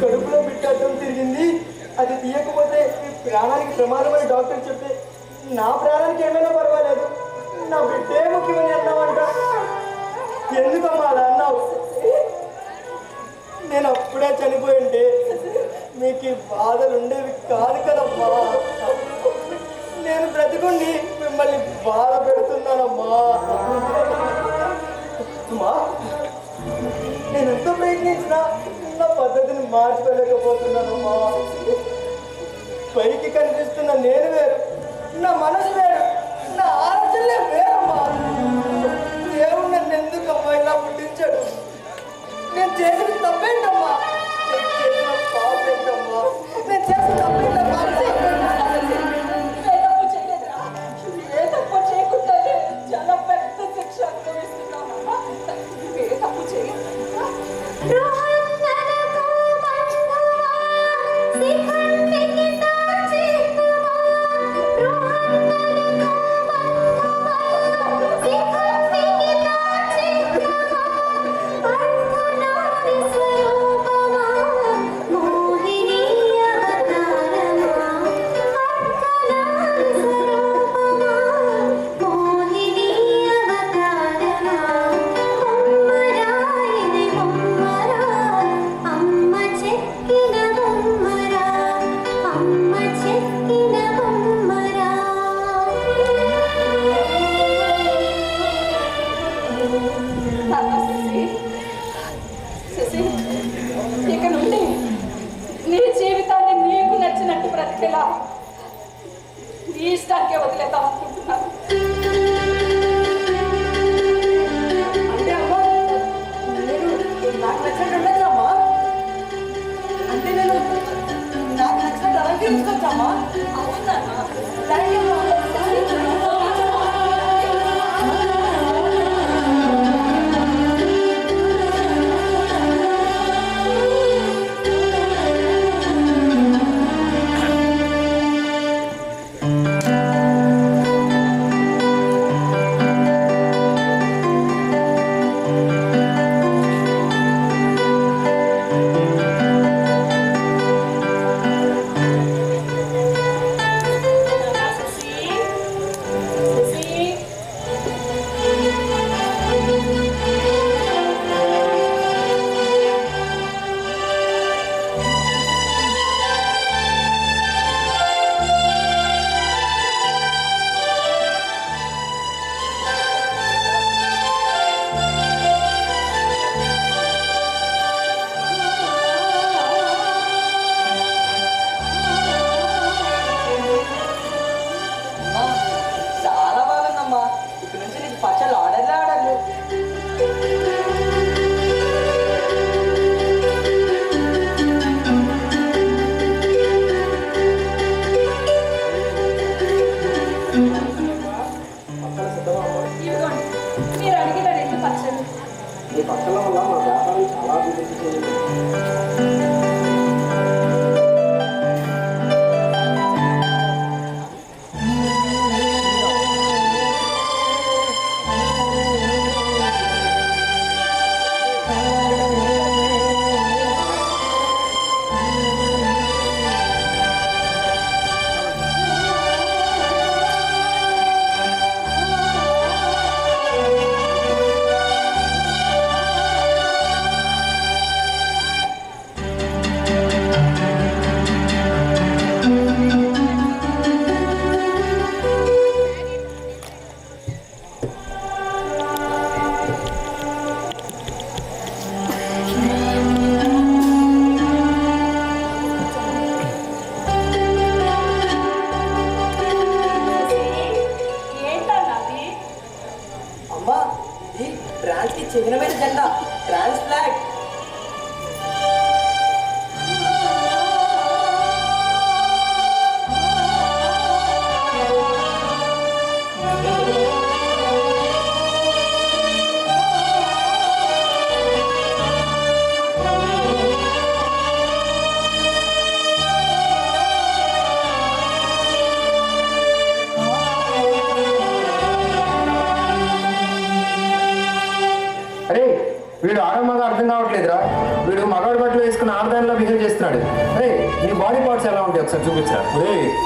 కడుపులో బిడ్డ తిరిగింది, అది తీయకపోతే ప్రాణానికి ప్రమాదం అని డాక్టర్ చెప్తే నా ప్రాణానికి ఏమైనా పర్వాలేదు, నా బిడ్డే ముఖ్యమని అన్నావంట. ఎందుకమ్మా అలా అన్నావు? నేను అప్పుడే చనిపోయింటే మీకు ఈ బాధలు ఉండేవి కాదు కదమ్మా. నేను బ్రతికుండి మిమ్మల్ని బాధ పెడుతున్నానమ్మా. అమ్మా, నేను ఎంతో ప్రయత్నించినా నా పద్ధతిని మార్చుకోలేకపోతున్నానమ్మా. పైకి కనిపిస్తున్న నేను వేరు, నా మనసు వేరు, నా ఆలోచనలే వేరమ్మా. దేవుడు నన్ను ఎందుకమ్మా ఇలా పుట్టించాడు? నేను చేసిన తప్పేంటమ్మా? నేను చేసిన పాపేంటమ్మా? నేను చేసిన తప్పేంటమ్మా? ఏ తప్పు చేయకుండానే చాలా పెద్ద శిక్ష అనుభవిస్తున్నామమ్మా. ఏ తప్పు చేయకుండా శిఖండికి తాచిక్కుమా నీ పక్కన వల్ల మా వ్యాపారం చాలా అభివృద్ధి చెందింది. ఏంటన్నది? అమ్మా, ఇది ట్రాన్స్ కి చిహ్నమైన జెండా, ట్రాన్స్ ఫ్లాగ్. అరే వీడు ఆడమగ అర్థం కావట్లేదురా. వీడు మగాడు బట్టలు వేసుకుని ఆడదానిలో బిహేవ్ చేస్తున్నాడు. అరే నీ బాడీ పార్ట్స్ ఎలా ఉంటాయి ఒకసారి చూపించరా.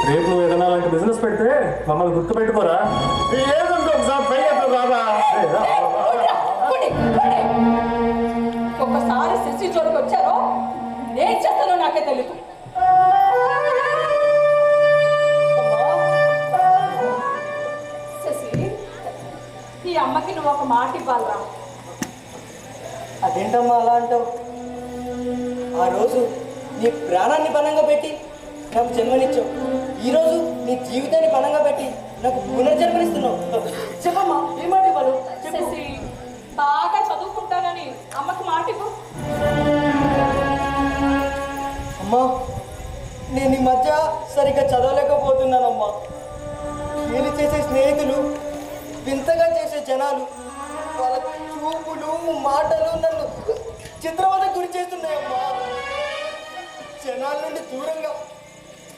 రేపు నువ్వు ఏదైనా అలాంటి బిజినెస్ పెడితే మమ్మల్ని గుర్తుపెట్టుకోరా. ఏదంటే ఒకసారి ట్రై చేద్దాం బాబా. ఒక్కసారి శశి జోలికి వచ్చారో నేను చేస్తానో నాకే తెలియదు. శశి, ఈ అమ్మకి నువ్వు ఒక మాట ఇవ్వాలరా. అదేంటమ్మా అలా అంటావు? ఆ రోజు నీ ప్రాణాన్ని పణంగా పెట్టి నాకు జన్మనిచ్చావు. ఈరోజు నీ జీవితాన్ని పణంగా పెట్టి నాకు పునర్జన్మనిస్తున్నావు. చెప్పమ్మా, ఏ మాట ఇవ్వను? శశి, బాగా చదువుకుంటానని అమ్మకి మాట ఇవ్వు. అమ్మా, నేను ఈ మధ్య సరిగ్గా చదవలేకపోతున్నానమ్మా. వీళ్ళు చేసే స్నేహితులు, వింతగా చేసే జనాలు, వాళ్ళ చూపులు మాటలు నన్ను చిత్రవదకు గురి చేస్తున్నాయమ్మా. జనాల నుండి దూరంగా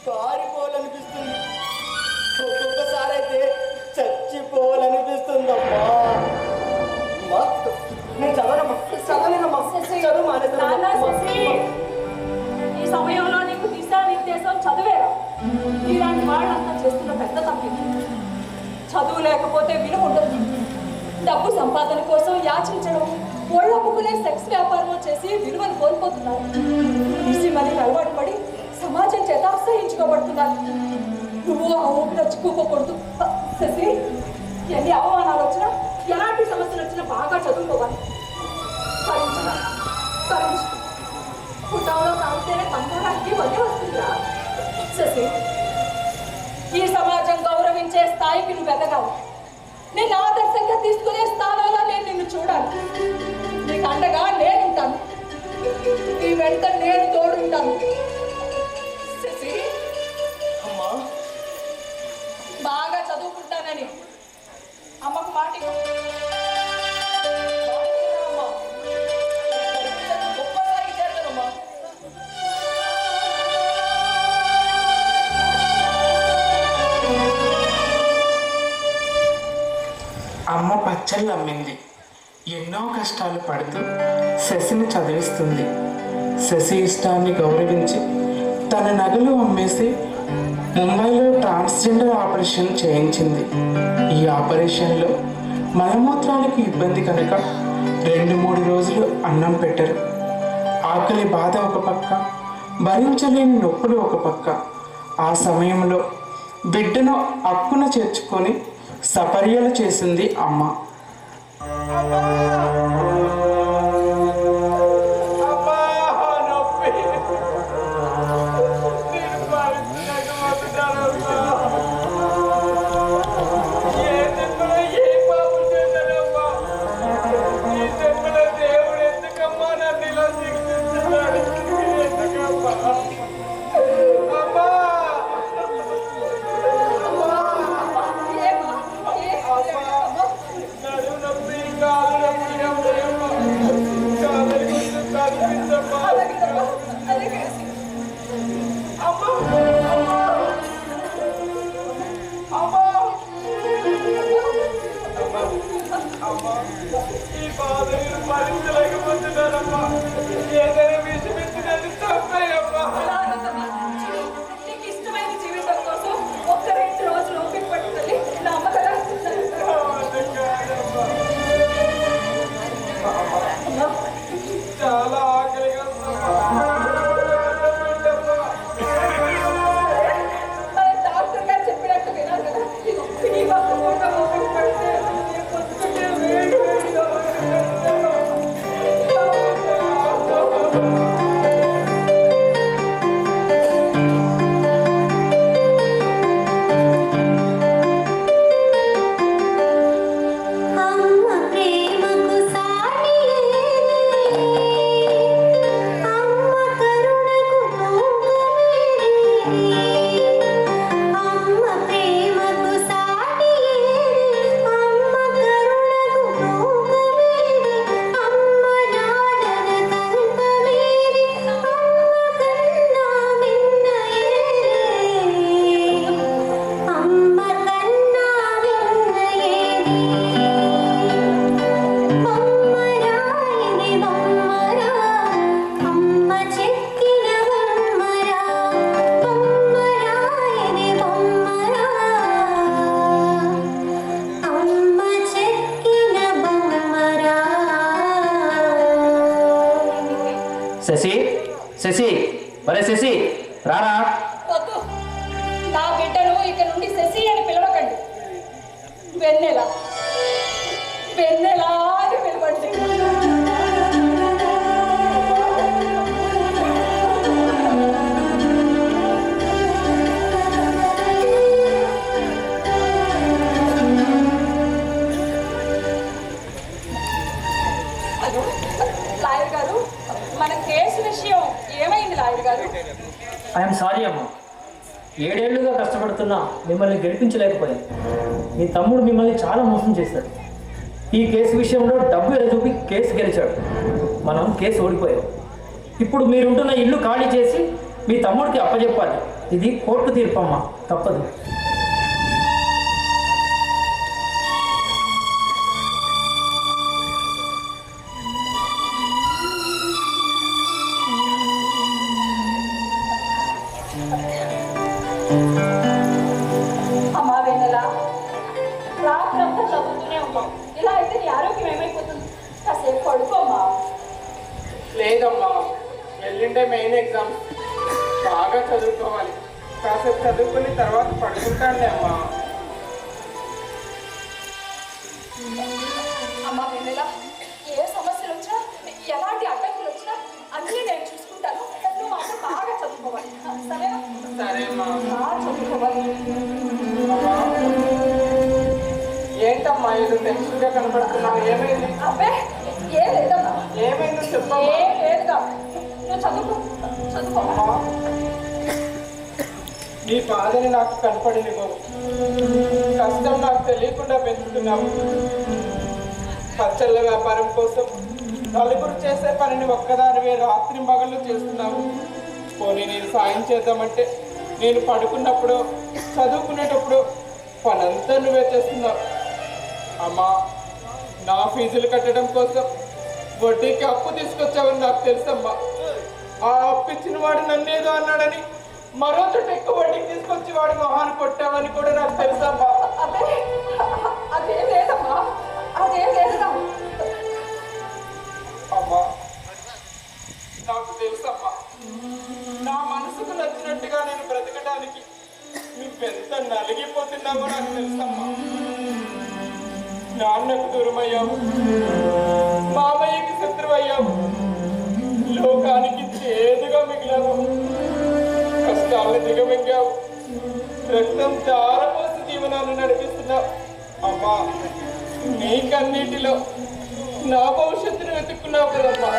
పారిపోవాలనిపిస్తుంది. ఒక్కొక్కసారి అయితే చచ్చిపోవాలనిపిస్తుందమ్మా. అమ్మా, నేను చదవలేనమ్మా. చదువు నాన్న, శశి, మానేస్తాను. ఈ సమయంలో నీకు దిశానిర్దేశం చదివేరా. ఇలాంటి వాళ్ళంతా చేస్తున్న పెద్ద తప్పింది. చదువు లేకపోతే విలువ ఉండదు. డబ్బు సంపాదన కోసం యాచించడం, ఒళ్ళొప్పుకునే సెక్స్ వ్యాపారం చేసి విలువను కోల్పోతున్నారు. మళ్ళీ అలవాటు పడి సమాజం చేత అసహించుకోబడుతున్నారు. నువ్వు ఆ ఊపిరి చిక్కుకోకూడదు. శశి, ఎన్ని అవమానాలు వచ్చినా, ఎలాంటి సమస్యలు వచ్చినా బాగా చదువుకోవాలి. భరించు. పుట్టంలో కాగితేనే బంగారానికి వదే వస్తుందిరా. శశి, ఈ సమాజం గౌరవించే స్థాయికి నువ్వు ఎదగాలి. నేను ఆదర్శంగా తీసుకునే స్థానంలో నేను నిన్ను చూడాలి. నీకు అండగా నేనుంటాను. నీ వెంట నేను తోడుంటాను. శశి, అమ్మా, బాగా చదువుకుంటానని అమ్మకు మాట ఇవ్వు. అమ్మా, గొప్పసారి చేస్తానమ్మా. అమ్మ పచ్చళ్ళు అమ్మింది. ఎన్నో కష్టాలు పడుతూ శశిని చదివిస్తుంది. శశి ఇష్టాన్ని గౌరవించి తన నగలు అమ్మేసి ముంబైలో ట్రాన్స్జెండర్ ఆపరేషన్ చేయించింది. ఈ ఆపరేషన్లో మలమూత్రాలకు ఇబ్బంది కనుక 2-3 రోజులు అన్నం పెట్టరు. ఆకలి బాధ ఒక పక్క, భరించలేని నొప్పులు ఒక పక్క. ఆ సమయంలో బిడ్డను అక్కున చేర్చుకొని సపర్యలు చేసింది అమ్మ. నడుము నొప్పి, కాలు నొప్పి, శశి శశి ఒరే శశి రారా. వద్దు, నా బిడ్డను ఇక నుండి శశి అని పిలవకండి. వెన్నెల వెన్నెల అని పిలవండి. లాయర్ గారు, మన కేసు విషయం ఏమైంది లాయర్ గారు? ఐఎమ్ సారీ అమ్మ, 7 ఏళ్లుగా కష్టపడుతున్నా మిమ్మల్ని గెలిపించలేకపోయాను. మీ తమ్ముడు మిమ్మల్ని చాలా మోసం చేశాడు. ఈ కేసు విషయంలో డబ్బు ఎదుపి కేసు గెలిచాడు. మనం కేసు ఓడిపోయాం. ఇప్పుడు మీరుంటున్న ఇల్లు ఖాళీ చేసి మీ తమ్ముడికి అప్పచెప్పాలి. ఇది కోర్టు తీర్పమ్మ, తప్పదు. అమ్మా వెన్నెల, రాత్రంతా చదువుతూనే ఉన్నాం. ఇలా అయితే నీ ఆరోగ్యం ఏమైపోతుంది? కాసేపు పడుకోమ్మా. లేదమ్మా, ఎల్లుండే మెయిన్ ఎగ్జామ్, బాగా చదువుకోవాలి. కాసేపు చదువుకుని తర్వాత పడుకుంటానులే అమ్మా. అమ్మా వెన్నెల, ఏ సమస్యలు వచ్చినా, ఎలాంటి అడ్డంకులు వచ్చినా అన్నీ నేను చూసుకుంటాను. నువ్వు మాత్రం బాగా చదువుకోవాలి, సరేనా? సరే అమ్మా. బాగా చదువుకోవాలి. ఏంటమ్మా ఇది టెన్షన్గా కనపడుతున్నావు? ఏమైంది? అబ్బే ఏం లేదమ్మా. ఏమైందో చెప్పమ్మా. ఏం లేదుగా, నువ్వు చదువుకోమ్మా. అమ్మా, నీ బాధని నాకు కనపడనివ్వవు. కష్టం నాకు తెలియకుండా పెంచుతున్నావు. పచ్చళ్ళ వ్యాపారం కోసం నలుగురు చేసే పనిని ఒక్కదానివే రాత్రి మగళ్ళు చేస్తున్నావు. పోనీ నేను సాయం చేద్దామంటే నేను పడుకున్నప్పుడు చదువుకునేటప్పుడు పనంతా నువ్వే చేస్తున్నావు. అమ్మా, నా ఫీజులు కట్టడం కోసం వడ్డీకి అప్పు తీసుకొచ్చావని నాకు తెలుసమ్మా. ఆ అప్పు ఇచ్చిన వాడు నన్నేదో అన్నాడని మరో చోట ఎక్కువ వడ్డీకి తీసుకొచ్చి వాడి మొహాన్ని కొట్టావని కూడా నాకు తెలుసమ్మా. అబ్బే అదేం లేదమ్మా, అదేం లేదుగా. అమ్మా, నాకు తెలుసమ్మా, నా మనసుకు నచ్చినట్టుగా నేను బ్రతకడానికి నువ్వెంత నలిగిపోతున్నావో నాకు తెలుసమ్మా. నాన్నకు దూరమయ్యావు, మామయ్యకి శత్రువయ్యావు, లోకానికి చేదుగా మిగిలావు, కష్టాలను దిగమింగావు, రక్తం చారపోసి జీవనాన్ని నడిపిస్తున్నావు. అమ్మా, నీకన్నిటిలో నా భవిష్యత్తును వెతుక్కున్నావు కదమ్మా.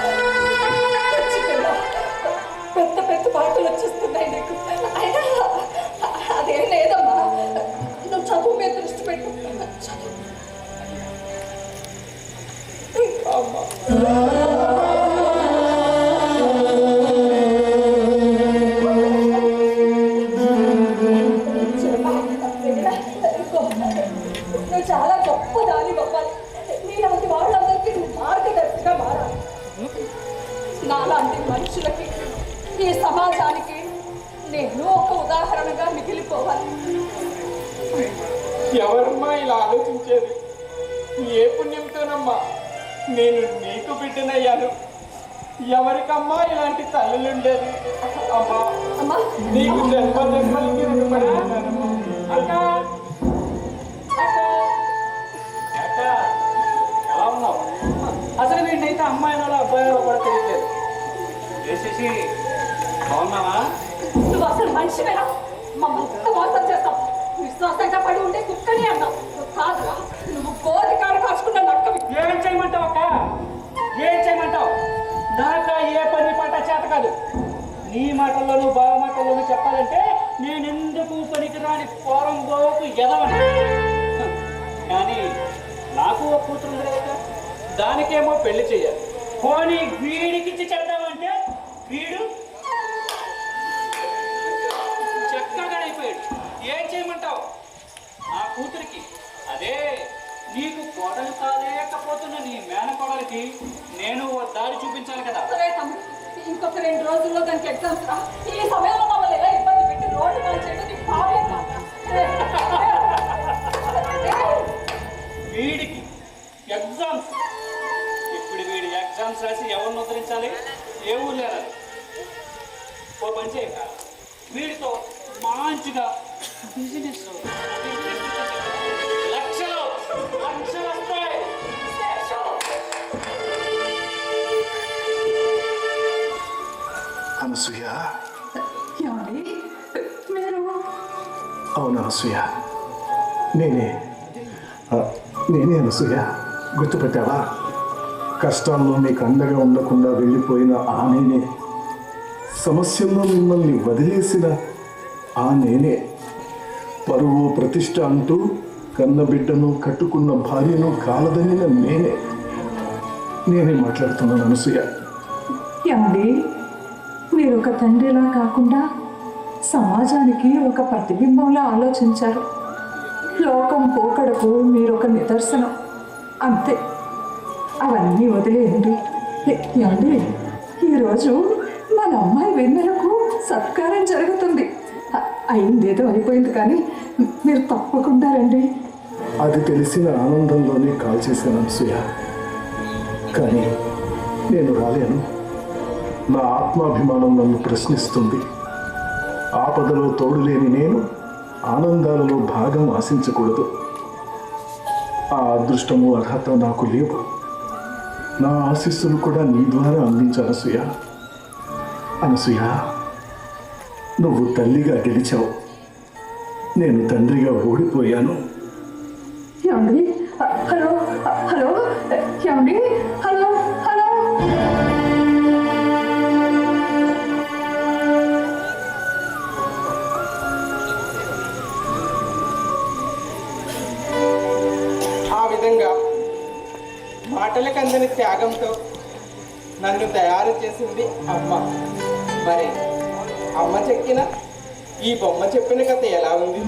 పెద్ద పెద్ద పాటలు వచ్చేస్తున్నాయి నీకు. అయినా అదేం లేదమ్మా, నువ్వు చదువు మీద దృష్టి పెట్టు. చదువు. అమ్మా, నువ్వు చాలా గొప్ప దాని గొప్పది. నీలాంటి వాళ్ళందరికీ నువ్వు మార్గదర్శిగా మారాలి. నాలాంటి మనుషులకి, ఈ సమాజానికి నేను ఒక ఉదాహరణగా మిగిలిపోవాలి. ఎవరమ్మా ఇలా ఆలోచించేది? ఏ పుణ్యంతోనమ్మా నేను నీకు బిడ్డనయ్యాను? ఎవరికమ్మా ఇలాంటి తల్లులుండేది? అమ్మా, అమ్మా, నీకు జన్మ జన్మలకి రుణపడి ఉన్నానమ్మా. అక్క అక్క, ఎలా ఉన్నావు? అసలు వీడినైతే అమ్మాయినో అబ్బాయినో కూడా తెలియలేదు. వేసేసి బాగున్నావా? నువ్వు అసలు మనిషివేనా? మమ్మల్ని ఎంత మోసం చేస్తావు? విశ్వాసంగా పడి ఉండే కుక్కని అన్నావు. నువ్వు కాదురా, నువ్వు కోతి కాడ కాచుకున్న నక్కవి. ఏం చేయమంటావు అక్క? ఏం చేయమంటావు? నాకు ఏ పని పాట చేత కాదు. నీ మాటల్లోనూ బావ మాటల్లోనూ చెప్పాలంటే నేనెందుకు పనికిరాని పోరం బోకు ఎదవని. కానీ నాకు ఒక కూతురు ఉంది కదా, దానికేమో పెళ్లి చెయ్యాలి. పోనీ వీడికిచ్చి చెప్తామంటే వీడు చక్కగా అయిపోయాడు. ఏం చేయమంటావు? నా కూతురికి, అదే నీకు కోడలు కాలేకపోతున్న నీ మేనకోడలికి నేను ఓ దారి చూపించాలి కదా. సరే తమ్ముడు, ఇంకొక 2 రోజుల్లో దానికి ఎగ్జామ్స్ రా. ఈ సమయంలో మమ్మల్ని ఎలా ఇబ్బంది పెట్టి రోడ్డు కాల్ చేయడం నీకు భావ్యం కాదా? వీడికి ఎగ్జామ్స్. ఇప్పుడు వీడి ఎగ్జామ్స్ రాసి ఎవరిని ఉద్ధరించాలి? ఏ ఊర్లేరా ఓ పని చేయక వీడితో మంచిగా బిజినెస్ లక్షలు వస్తాయి. అనసూయ, ఏమండి మీరు అవును అనసూయ, నేనే అనసూయ. గుర్తుపెట్టావా? కష్టాల్లో మీకు అండగా ఉండకుండా వెళ్ళిపోయిన ఆ నేనే, సమస్యల్లో మిమ్మల్ని వదిలేసిన ఆ నేనే, పరువు ప్రతిష్ట అంటూ కన్న బిడ్డను కట్టుకున్న భార్యను కాలదనిన నేనే మాట్లాడుతున్నాను అనసూయ. ఏమండి మీరు ఒక తండ్రిలా కాకుండా సమాజానికి ఒక ప్రతిబింబంలా ఆలోచించారు. లోకం పోకడకు మీరు ఒక నిదర్శనం, అంతే. అవన్నీ వదిలేయండి. ఏమండి ఈరోజు మన అమ్మాయి వెన్నెలకు సత్కారం జరుగుతుంది. అయిందేదో అయిపోయింది, కానీ మీరు తప్పకుండా రండి. అది తెలిసిన ఆనందంలోనే కాల్ చేశాను అనసూయ, కానీ నేను రాలేను. నా ఆత్మాభిమానం నన్ను ప్రశ్నిస్తుంది. ఆపదలో తోడులేని నేను ఆనందాలలో భాగం ఆశించకూడదు. ఆ అదృష్టము అర్హత నాకు లేవు. నా ఆశీస్సులు కూడా నీ ద్వారా అందించు అనసూయ. నువ్వు తల్లిగా గెలిచావు, నేను తండ్రిగా ఓడిపోయాను. ఏమండి హలో హలో ఏమండి హలో హలో ఆ విధంగా మాటలకు అందని త్యాగంతో నన్ను తయారు చేసింది అమ్మ. మరి అమ్మ చెక్కిన ఈ బొమ్మ చెప్పిన కథ ఎలా ఉంది?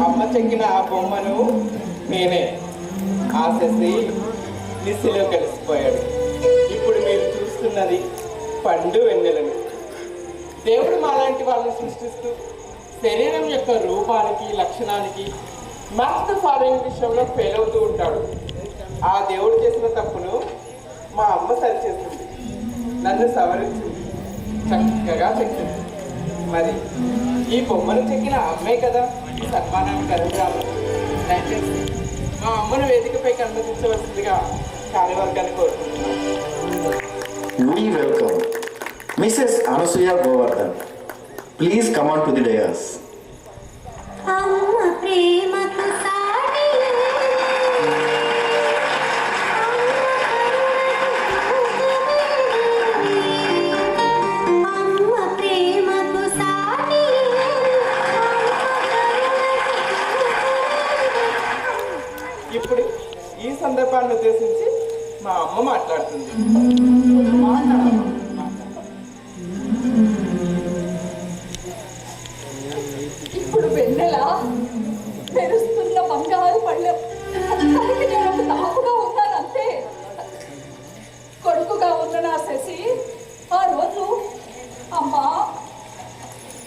అమ్మ చెక్కిన ఆ బొమ్మను నేనే. ఆ శశి నిస్సిలో కలిసిపోయాడు. ఇప్పుడు మీరు చూస్తున్నది పండు వెన్నెలను. దేవుడు మాలాంటి వాళ్ళని సృష్టిస్తూ శరీరం యొక్క రూపానికి లక్షణానికి మ్యాథ్ ఫాలోయింగ్ విషయంలో ఫెయిల్ అవుతూ ఉంటాడు. ఆ దేవుడు చేసిన తప్పును మా అమ్మ సరిచేస్తుంది, నన్ను సవరించింది, చక్కగా చెక్కింది. మరి ఈ బొమ్మను చెక్కిన అమ్మే కదా ఈ సన్మానానికి అర్హురాలు. దయచేసి మా అమ్మను వేదికపైకి అనుమతించవలసిందిగా కార్యవర్గాన్ని కోరుకుంటున్నాను. We welcome Mrs. Anasuya Govardhan. Please come on to the dais. అమ్మ ప్రేమకు సాటి అమ్మ ప్రేమకు సాటి ఇప్పుడు ఈ సందర్భాన్ని ఉద్దేశించి మా అమ్మ మాట్లాడుతుంది. ఇప్పుడు వెన్నెల తెరుస్తున్న బంగారు పళ్ళెం. దానికి నేను ఒక తాపుగా ఉన్నాను, అంతే. కొడుకుగా ఉన్న నా శశి ఆ రోజు అమ్మా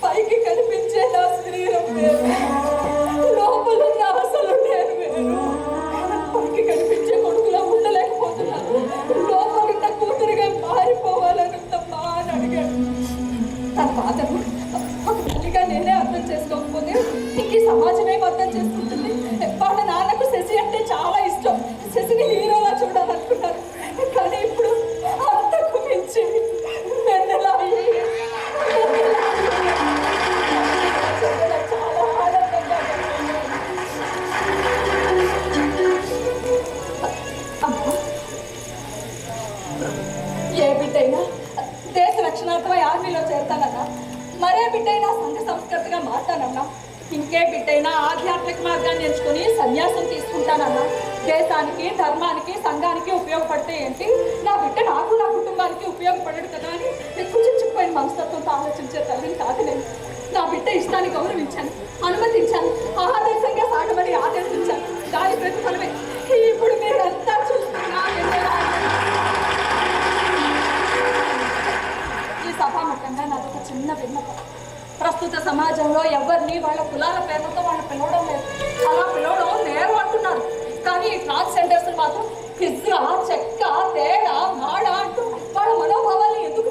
పైకి కనిపించే నా శరీరం వేరు, లోపలున్న అసలు నేను వేరు. పైకి కనిపించే కొడుకులా ఉండలేకపోతున్నాను. లోపలున్న కూతురుగా మారిపోవాలనుందమ్మా అని అడిగాడు. తన బాధను ఒక తల్లిగా నేనే అర్థం చేసుకోకపోతే ఇంక ఈ సమాజం ఏం అర్థం చేసుకుంటుంది? వాళ్ళ నాన్నకు శశి అంటే చాలా ఇష్టం, శశిని హీరోలా చూడాలనుకున్నారు. కానీ ఇప్పుడు అంతకు మించి వెన్నెల చాలా ఆనందంగా ఉంది. అమ్మా, ఏ బిడ్డైనా దేశ రక్షణార్థమై ఆర్మీలో చేరతానన్నా, మరే బిడ్డైనా సంఘ సంస్కృతిగా మారుతానన్నా, ఇంకే బిడ్డైనా ఆధ్యాత్మిక మార్గాన్ని ఎంచుకొని సన్యాసం తీసుకుంటానన్నా, దేశానికి ధర్మానికి సంఘానికి ఉపయోగపడితే ఏంటి, నా బిడ్డ నాకు నా కుటుంబానికి ఉపయోగపడడు కదా అని కుచించుకుపోయిన మనస్తత్వంతో ఆలోచించే తల్లిని కాదు నేను. నా బిడ్డ ఇష్టాన్ని గౌరవించాను, అనుమతించాను, ఆదర్శంగా సాగమని ఆదేశించాను. దాని ప్రతిఫలమే ఇప్పుడు మీరంతా చూస్తున్నా. ఈ సభాముఖంగా నాదొక చిన్న విన్నపం. ప్రస్తుత సమాజంలో ఎవరిని వాళ్ళ కులాల పేర్లతో వాళ్ళు పిలవడం లేదు. అలా పిలవడం నేరు అంటున్నారు. కానీ ఈ ట్రాన్స్జెండర్స్ మాత్రం పిజ్జా, చెక్క, తేడా, మాడ అంటూ వాళ్ళ మనోభావాల్ని ఎందుకు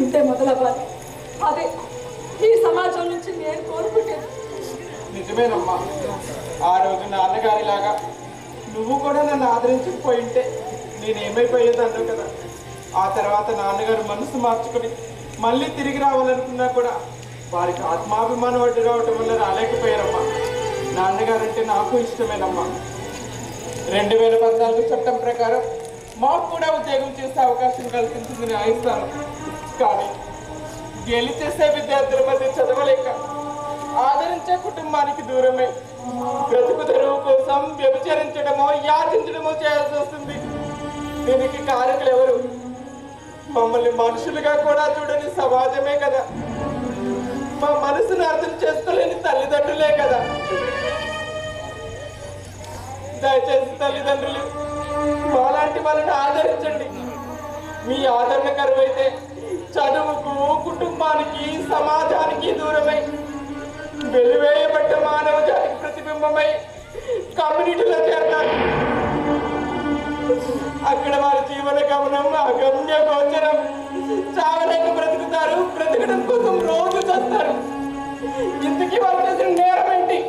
నుండే మొదలవ్వాలి. అదే ఈ సమాజం నుంచి నేను కోరుకుంటాను. నిజమేనమ్మా, ఆ రోజు నాన్నగారిలాగా నువ్వు కూడా నన్ను ఆదరించకపోయింటే నేనేమైపోయేదన్నావు కదా. ఆ తర్వాత నాన్నగారు మనసు మార్చుకొని మళ్ళీ తిరిగి రావాలనుకున్నా కూడా వారికి ఆత్మాభిమానం అడ్డు రావటం వల్ల రాలేకపోయారమ్మా. నాన్నగారంటే నాకు ఇష్టమేనమ్మా. 2014 చట్టం ప్రకారం మాకు కూడా ఉద్యోగం చేసే అవకాశం కల్పించింది న్యాయస్థానం. కానీ గెలి చేసే విద్యార్థుల మధ్య చదవలేక ఆదరించే కుటుంబానికి దూరమై బ్రతుకు తెరువు కోసం వ్యభిచరించడమో యాచించడమో చేయాల్సి వస్తుంది. దీనికి కారకులు ఎవరు? మమ్మల్ని మనుషులుగా కూడా చూడని సమాజమే కదా. మా మనసును అర్థం చేసుకోలేని తల్లిదండ్రులే కదా. దయచేసి తల్లిదండ్రులు మాలాంటి వాళ్ళని ఆదరించండి. మీ ఆదరణ కరువైతే చదువుకు, కుటుంబానికి, సమాజానికి దూరమై వెలివేయబడ్డ మానవ జాతికి ప్రతిబింబమై కమ్యూనిటీలో చేరతారు. అక్కడ వారి జీవన గమనం అగమ్య గోచరం. చావలేక బ్రతుకుతారు, బ్రతకడం కోసం రోజు చేస్తారు. ఇంతకీ వాళ్ళు చేసిన నేరం ఏంటి?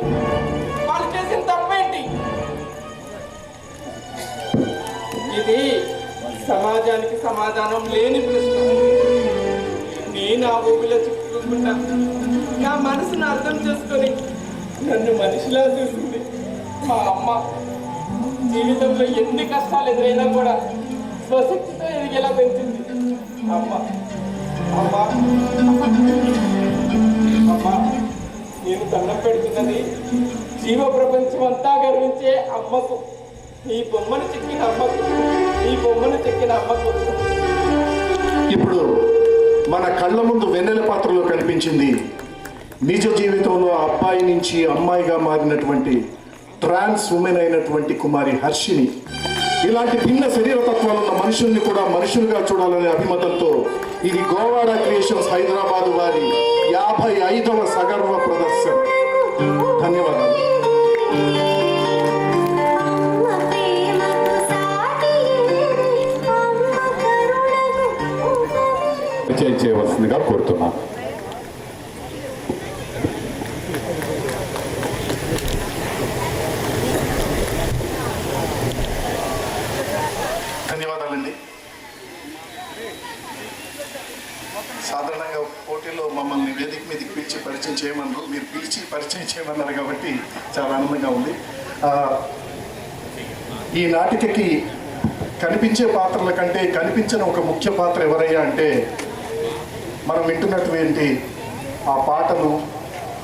వాళ్ళు చేసిన తప్పేంటి? ఇది సమాజానికి సమాధానం లేని ప్రశ్న. నేను ఆ ఊపిలో చిక్కుకుంటా నా మనసును అర్థం చేసుకొని నన్ను మనిషిలా చూసింది మా అమ్మ. జీవితంలో ఎన్ని కష్టాలు ఎదురైనా కూడా స్వశక్తితో ఎదిగేలా పెంచింది అమ్మ. అమ్మ అమ్మ నేను దండం పెడుతున్నది జీవ ప్రపంచం అంతా గర్వించే అమ్మకు, ఈ బొమ్మను చెక్కిన అమ్మకు, ఈ బొమ్మను చెక్కిన అమ్మకు. ఇప్పుడు మన కళ్ళ ముందు వెన్నెల పాత్రలో కనిపించింది నిజ జీవితంలో అబ్బాయి నుంచి అమ్మాయిగా మారినటువంటి ట్రాన్స్ ఉమెన్ అయినటువంటి కుమారి హర్షిని. ఇలాంటి భిన్న శరీరతత్వాలు ఉన్న మనుషుల్ని కూడా మనుషులుగా చూడాలనే అభిమతంతో ఇది గోవాడ క్రియేషన్స్ హైదరాబాద్ వారి 55వ సగర్వ ప్రదర్శన. ధన్యవాదాలు. చేయవలసిందిగా కోరుతున్నాను. ధన్యవాదాలండి. సాధారణంగా పోటీలో మమ్మల్ని వేదిక మీదకి పిలిచి పరిచయం చేయమన్నారు. మీరు పిలిచి పరిచయం చేయమన్నారు కాబట్టి చాలా ఆనందంగా ఉంది. ఈ నాటికకి కనిపించే పాత్రల కంటే కనిపించిన ఒక ముఖ్య పాత్ర ఎవరయ్యా అంటే మనం వింటున్నటువంటి ఆ పాటలు,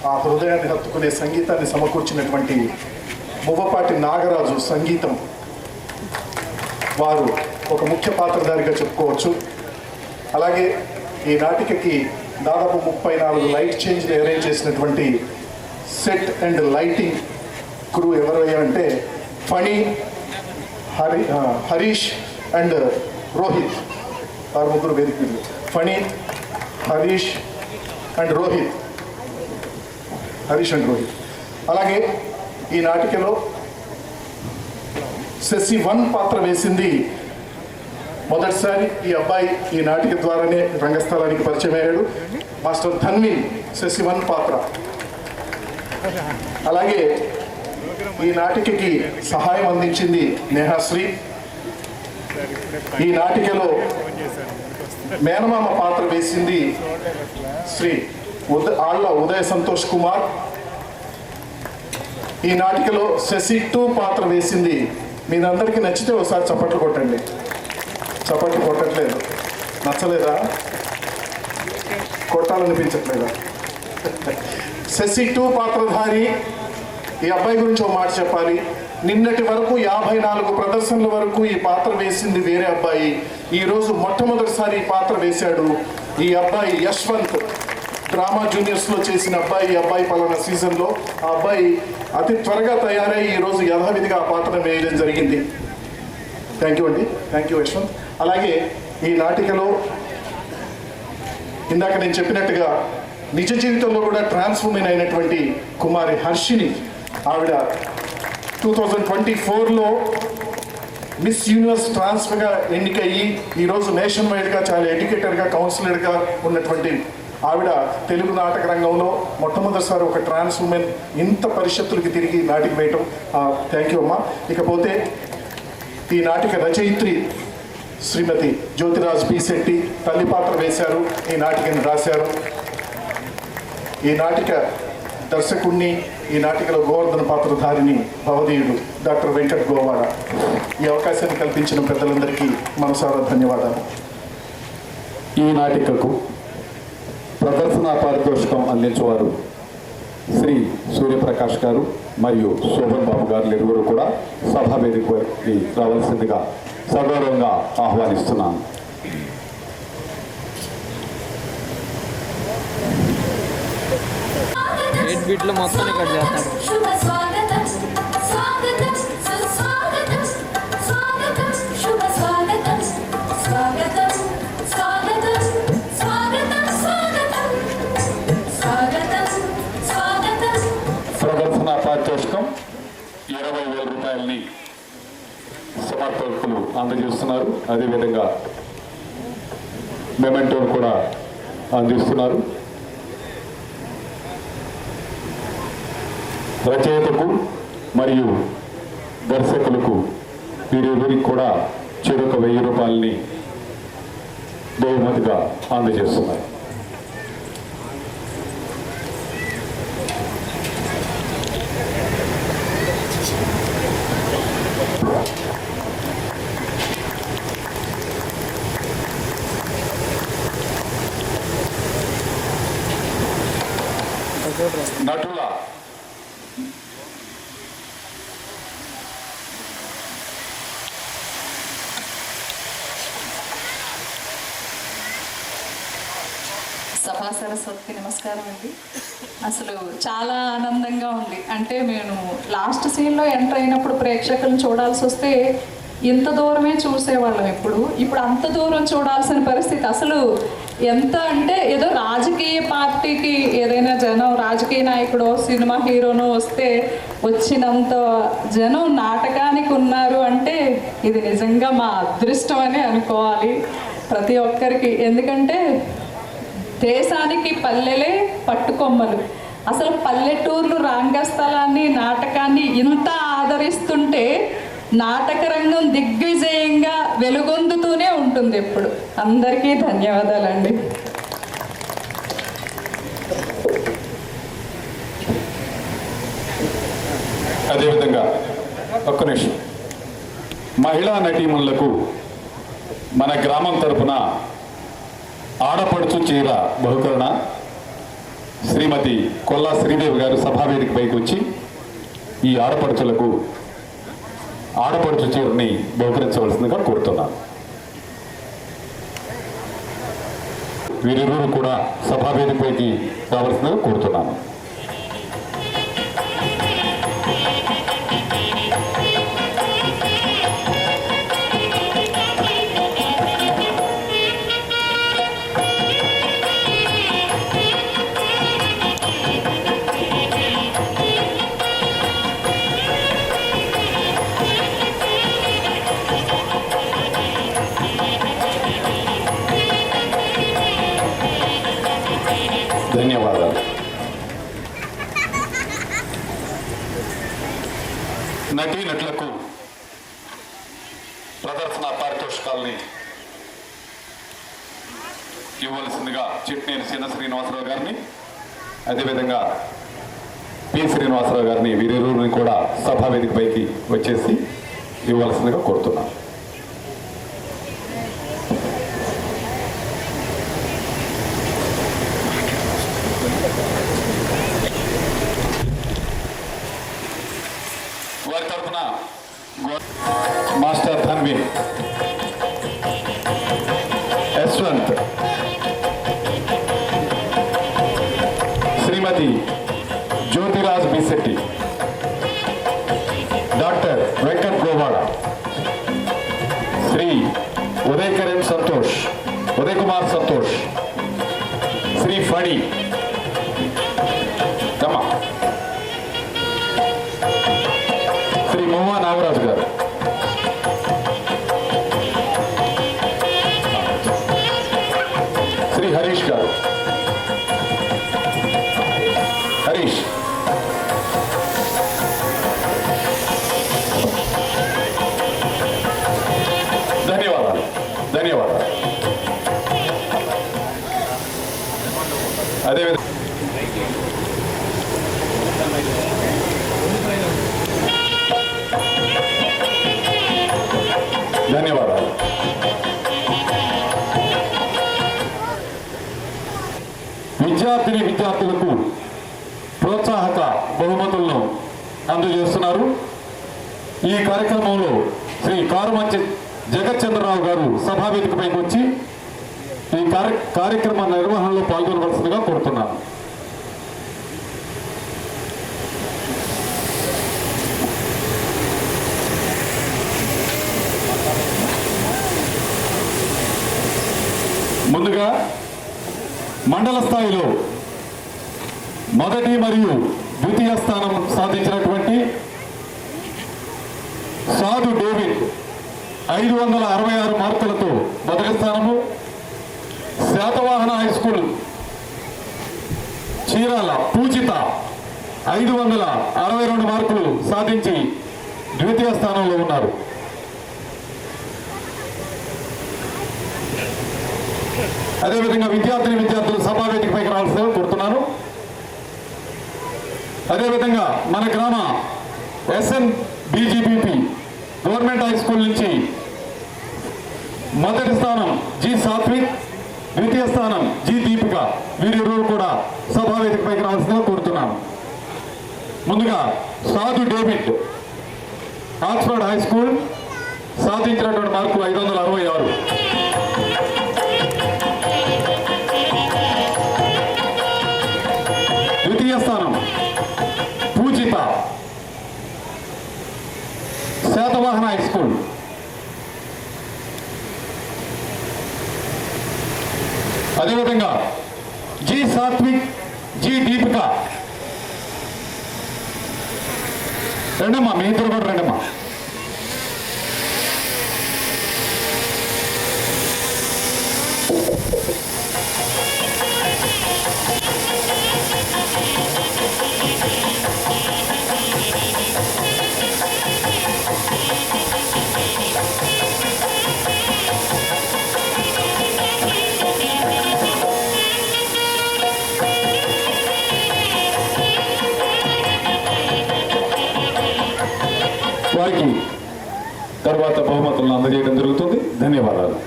ఆ హృదయాన్ని హత్తుకునే సంగీతాన్ని సమకూర్చినటువంటి మువ్వపాటి నాగరాజు సంగీతం, వారు ఒక ముఖ్య పాత్రధారిగా చెప్పుకోవచ్చు. అలాగే ఈ నాటికకి దాదాపు 34 లైట్ చేంజ్లు అరేంజ్ చేసినటువంటి సెట్ అండ్ లైటింగ్ క్రూ ఎవరయ్యా అంటే ఫణి, హరీష్ అండ్ రోహిత్. వారు ముగ్గురు వేదిక మీద. ఫణి, హరీష్ అండ్ రోహిత్. అలాగే ఈ నాటికలో శశి 1 పాత్ర వేసింది మొదటిసారి. ఈ అబ్బాయి ఈ నాటిక ద్వారానే రంగస్థలానికి పరిచయం అయ్యాడు. మాస్టర్ ధన్వి శశి 1 పాత్ర. అలాగే ఈ నాటికకి సహాయం అందించింది నేహాశ్రీ. ఈ నాటికలో మేనమామ పాత్ర వేసింది శ్రీ ఆళ్ళ ఉదయ సంతోష్ కుమార్. ఈ నాటికలో శశి 2 పాత్ర వేసింది. మీరందరికీ నచ్చితే ఒకసారి చప్పట్లు కొట్టండి. చప్పట్లు కొట్టట్లేదు, నచ్చలేదా? కొట్టాలనిపించట్లేదా? శశి 2 పాత్రధారి. ఈ అబ్బాయి గురించి ఒక మాట చెప్పాలి. నిన్నటి వరకు 54 ప్రదర్శనల వరకు ఈ పాత్ర వేసింది వేరే అబ్బాయి. ఈరోజు మొట్టమొదటిసారి ఈ పాత్ర వేశాడు. ఈ అబ్బాయి యశ్వంత్ డ్రామా జూనియర్స్లో చేసిన అబ్బాయి. ఈ అబ్బాయి పలానా సీజన్లో ఆ అబ్బాయి అతి త్వరగా తయారై ఈరోజు యథావిధిగా ఆ పాత్రను వేయడం జరిగింది. థ్యాంక్ యూ అండి. Thank you Yashwant. అలాగే ఈ నాటికలో ఇందాక నేను చెప్పినట్టుగా నిజ జీవితంలో కూడా ట్రాన్స్ ఉమెన్ అయినటువంటి కుమారి హర్షిని. ఆవిడ 2024లో మిస్ యూనివర్స్ ట్రాన్స్ఫర్గా ఎన్నికయ్యి ఈరోజు నేషన్ వైడ్గా చాలా ఎడ్యుకేటర్గా కౌన్సిలర్గా ఉన్నటువంటి ఆవిడ తెలుగు నాటక రంగంలో మొట్టమొదటిసారి ఒక ట్రాన్స్ ఉమెన్ ఇంత పరిషత్తులకి తిరిగి నాటిక వేయటం థ్యాంక్ యూ అమ్మా. ఇకపోతే ఈ నాటిక రచయిత్రి శ్రీమతి జ్యోతిరాజ్ బి శెట్టి తల్లి పాత్ర వేశారు, ఈ నాటికని రాశారు. ఈ నాటిక దర్శకుణ్ణి, ఈ నాటికలో గోవర్ధన పాత్రధారిని భవదీయుడు డాక్టర్ వెంకట్ గోవాడ. ఈ అవకాశాన్ని కల్పించిన పెద్దలందరికీ మనసారా ధన్యవాదాలు. ఈ నాటికకు ప్రదర్శన పారితోషికం అందించేవారు శ్రీ సూర్యప్రకాష్ గారు మరియు శోభన్ బాబు గారు ఇరువురు కూడా సభా వేదికకి రావాల్సిందిగా సగౌరవంగా ఆహ్వానిస్తున్నాను. బీట్లో మొత్తం ఇక్కడ చేస్తాడు. ప్రదర్శన పారితోషికం 20,000 రూపాయలని సమర్పకులు అందజేస్తున్నారు. అదేవిధంగా మెమెంటోను కూడా అందిస్తున్నారు. రచయితకు మరియు దర్శకులకు వీరిరువురికి కూడా చెరొక 1000 రూపాయలని బహుమతిగా అందజేస్తున్నారు. నటుల సభా సరస్వతికి నమస్కారం అండి. అసలు చాలా ఆనందంగా ఉంది. అంటే నేను లాస్ట్ సీన్లో ఎంటర్ అయినప్పుడు ప్రేక్షకులను చూడాల్సి వస్తే ఇంత దూరమే చూసేవాళ్ళం. ఇప్పుడు అంత దూరం చూడాల్సిన పరిస్థితి. అసలు ఎంత అంటే ఏదో రాజకీయ పార్టీకి ఏదైనా జనం, రాజకీయ నాయకుడు, సినిమా హీరోను వస్తే వచ్చినంత జనం నాటకానికి ఉన్నారు అంటే ఇది నిజంగా మా అదృష్టం అని అనుకోవాలి ప్రతి ఒక్కరికి. ఎందుకంటే దేశానికి పల్లెలే పట్టుకొమ్మలు. అసలు పల్లెటూర్లు రంగస్థలాన్ని, నాటకాన్ని ఇంత ఆదరిస్తుంటే నాటక రంగం దిగ్విజయంగా వెలుగొందుతూనే ఉంటుంది ఎప్పుడు. అందరికీ ధన్యవాదాలండి. అదేవిధంగా ఒక్క నిమిషం, మహిళా నటీమణులకు మన గ్రామం తరపున ఆడపడుచు చీర బహుకరణ శ్రీమతి కొల్లా శ్రీదేవి గారు సభావేదిక పైకి వచ్చి ఈ ఆడపడుచులకు ఆడపడుచు చీరని బహుకరించవలసిందిగా కోరుతున్నాను. వీరిరువురు కూడా సభావేదిక పైకి రావాల్సిందిగా కోరుతున్నాను. ధన్యవాదాలు. నటీనటులకు ప్రదర్శన పారితోషికాలని ఇవ్వవలసిందిగా చిట్నేని చిన్న శ్రీనివాసరావు గారిని, అదేవిధంగా పి శ్రీనివాసరావు గారిని, వీరిరువురిని కూడా సభావేదిక పైకి వచ్చేసి ఇవ్వవలసిందిగా కోరుతున్నాను. వారి తరఫున మాస్టర్ ధన్వి, యశ్వంత్, శ్రీమతి జ్యోతిరాజ్ బి శెట్టి, డాక్టర్ వెంకట్ గోవాడ, శ్రీ ఉదయ్ కుమార్ సంతోష్, శ్రీ ఫణి శ్రీ మొహమ్మా నాగరాజు గారు, హరీష్. ధన్యవాదాలు. ధన్యవాదాలు. అదేవిధంగా ధన్యవాదాలు. విద్యార్థులకు ప్రోత్సాహక బహుమతులను అందజేస్తున్నారు. ఈ కార్యక్రమంలో శ్రీ కారుమంచి జగచ్చంద్రరావు గారు సభావేదికపైకి వచ్చి ఈ కార్యక్రమ నిర్వహణలో పాల్గొనవలసిందిగా కోరుతున్నాను. ముందుగా మండల స్థాయిలో మొదటి మరియు ద్వితీయ స్థానం సాధించినటువంటి సాధు డేవిడ్ 566 మార్కులతో మొదటి స్థానము, శాతవాహన హై స్కూల్ చీరాల పూజిత 562 మార్కులు సాధించి ద్వితీయ స్థానంలో ఉన్నారు. అదేవిధంగా విద్యార్థులు సభావేదికపైకి రావాల్సిందిగా కోరుతున్నాను. అదేవిధంగా మన గ్రామ ఎస్ఎన్ బీజీబీపీ గవర్నమెంట్ హై స్కూల్ నుంచి మొదటి స్థానం జి సాత్విక్, ద్వితీయ స్థానం జి దీపిక, వీరిరువురు కూడా సభావేదికపైకి రావాల్సిందిగా కోరుతున్నాను. ముందుగా సాధు డేవిడ్ ఆక్స్ఫర్డ్ హై స్కూల్ సాధించినటువంటి మార్కులు 566. ద్వితీయ స్థానం పూజిత శాతవాహన హై స్కూల్. అదేవిధంగా జి సాత్విక్, జి దీపిక, రెండమ్మా, మీ ఇద్దరు కూడా రెండమ్మా. వారికి తర్వాత బహుమతులను అందజేయడం జరుగుతుంది. ధన్యవాదాలు.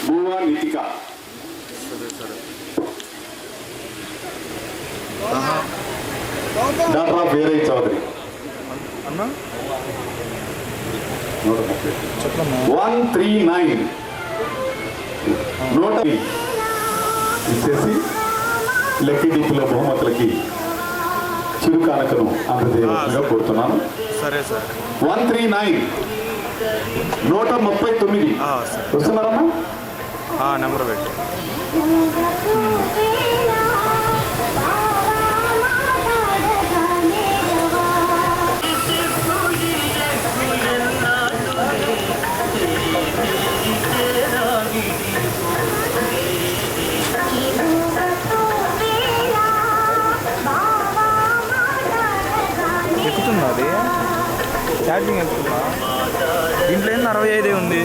భూవా నితిక, డాక్టర్ వీరయ్య చౌదరి 139 ఇచ్చేసి లెక్కిడిపుల బహుమతులకి చిరుకానకను అందజేయవలసిందిగా కోరుతున్నాను. సరే సార్. 139 139 వస్తున్నారమ్మా? నెంబర్ పెట్టి ఎక్కుతుందా? అది ఛార్జింగ్ ఎక్కుతుందా? దీంట్లో ఏంది 65 ఉంది.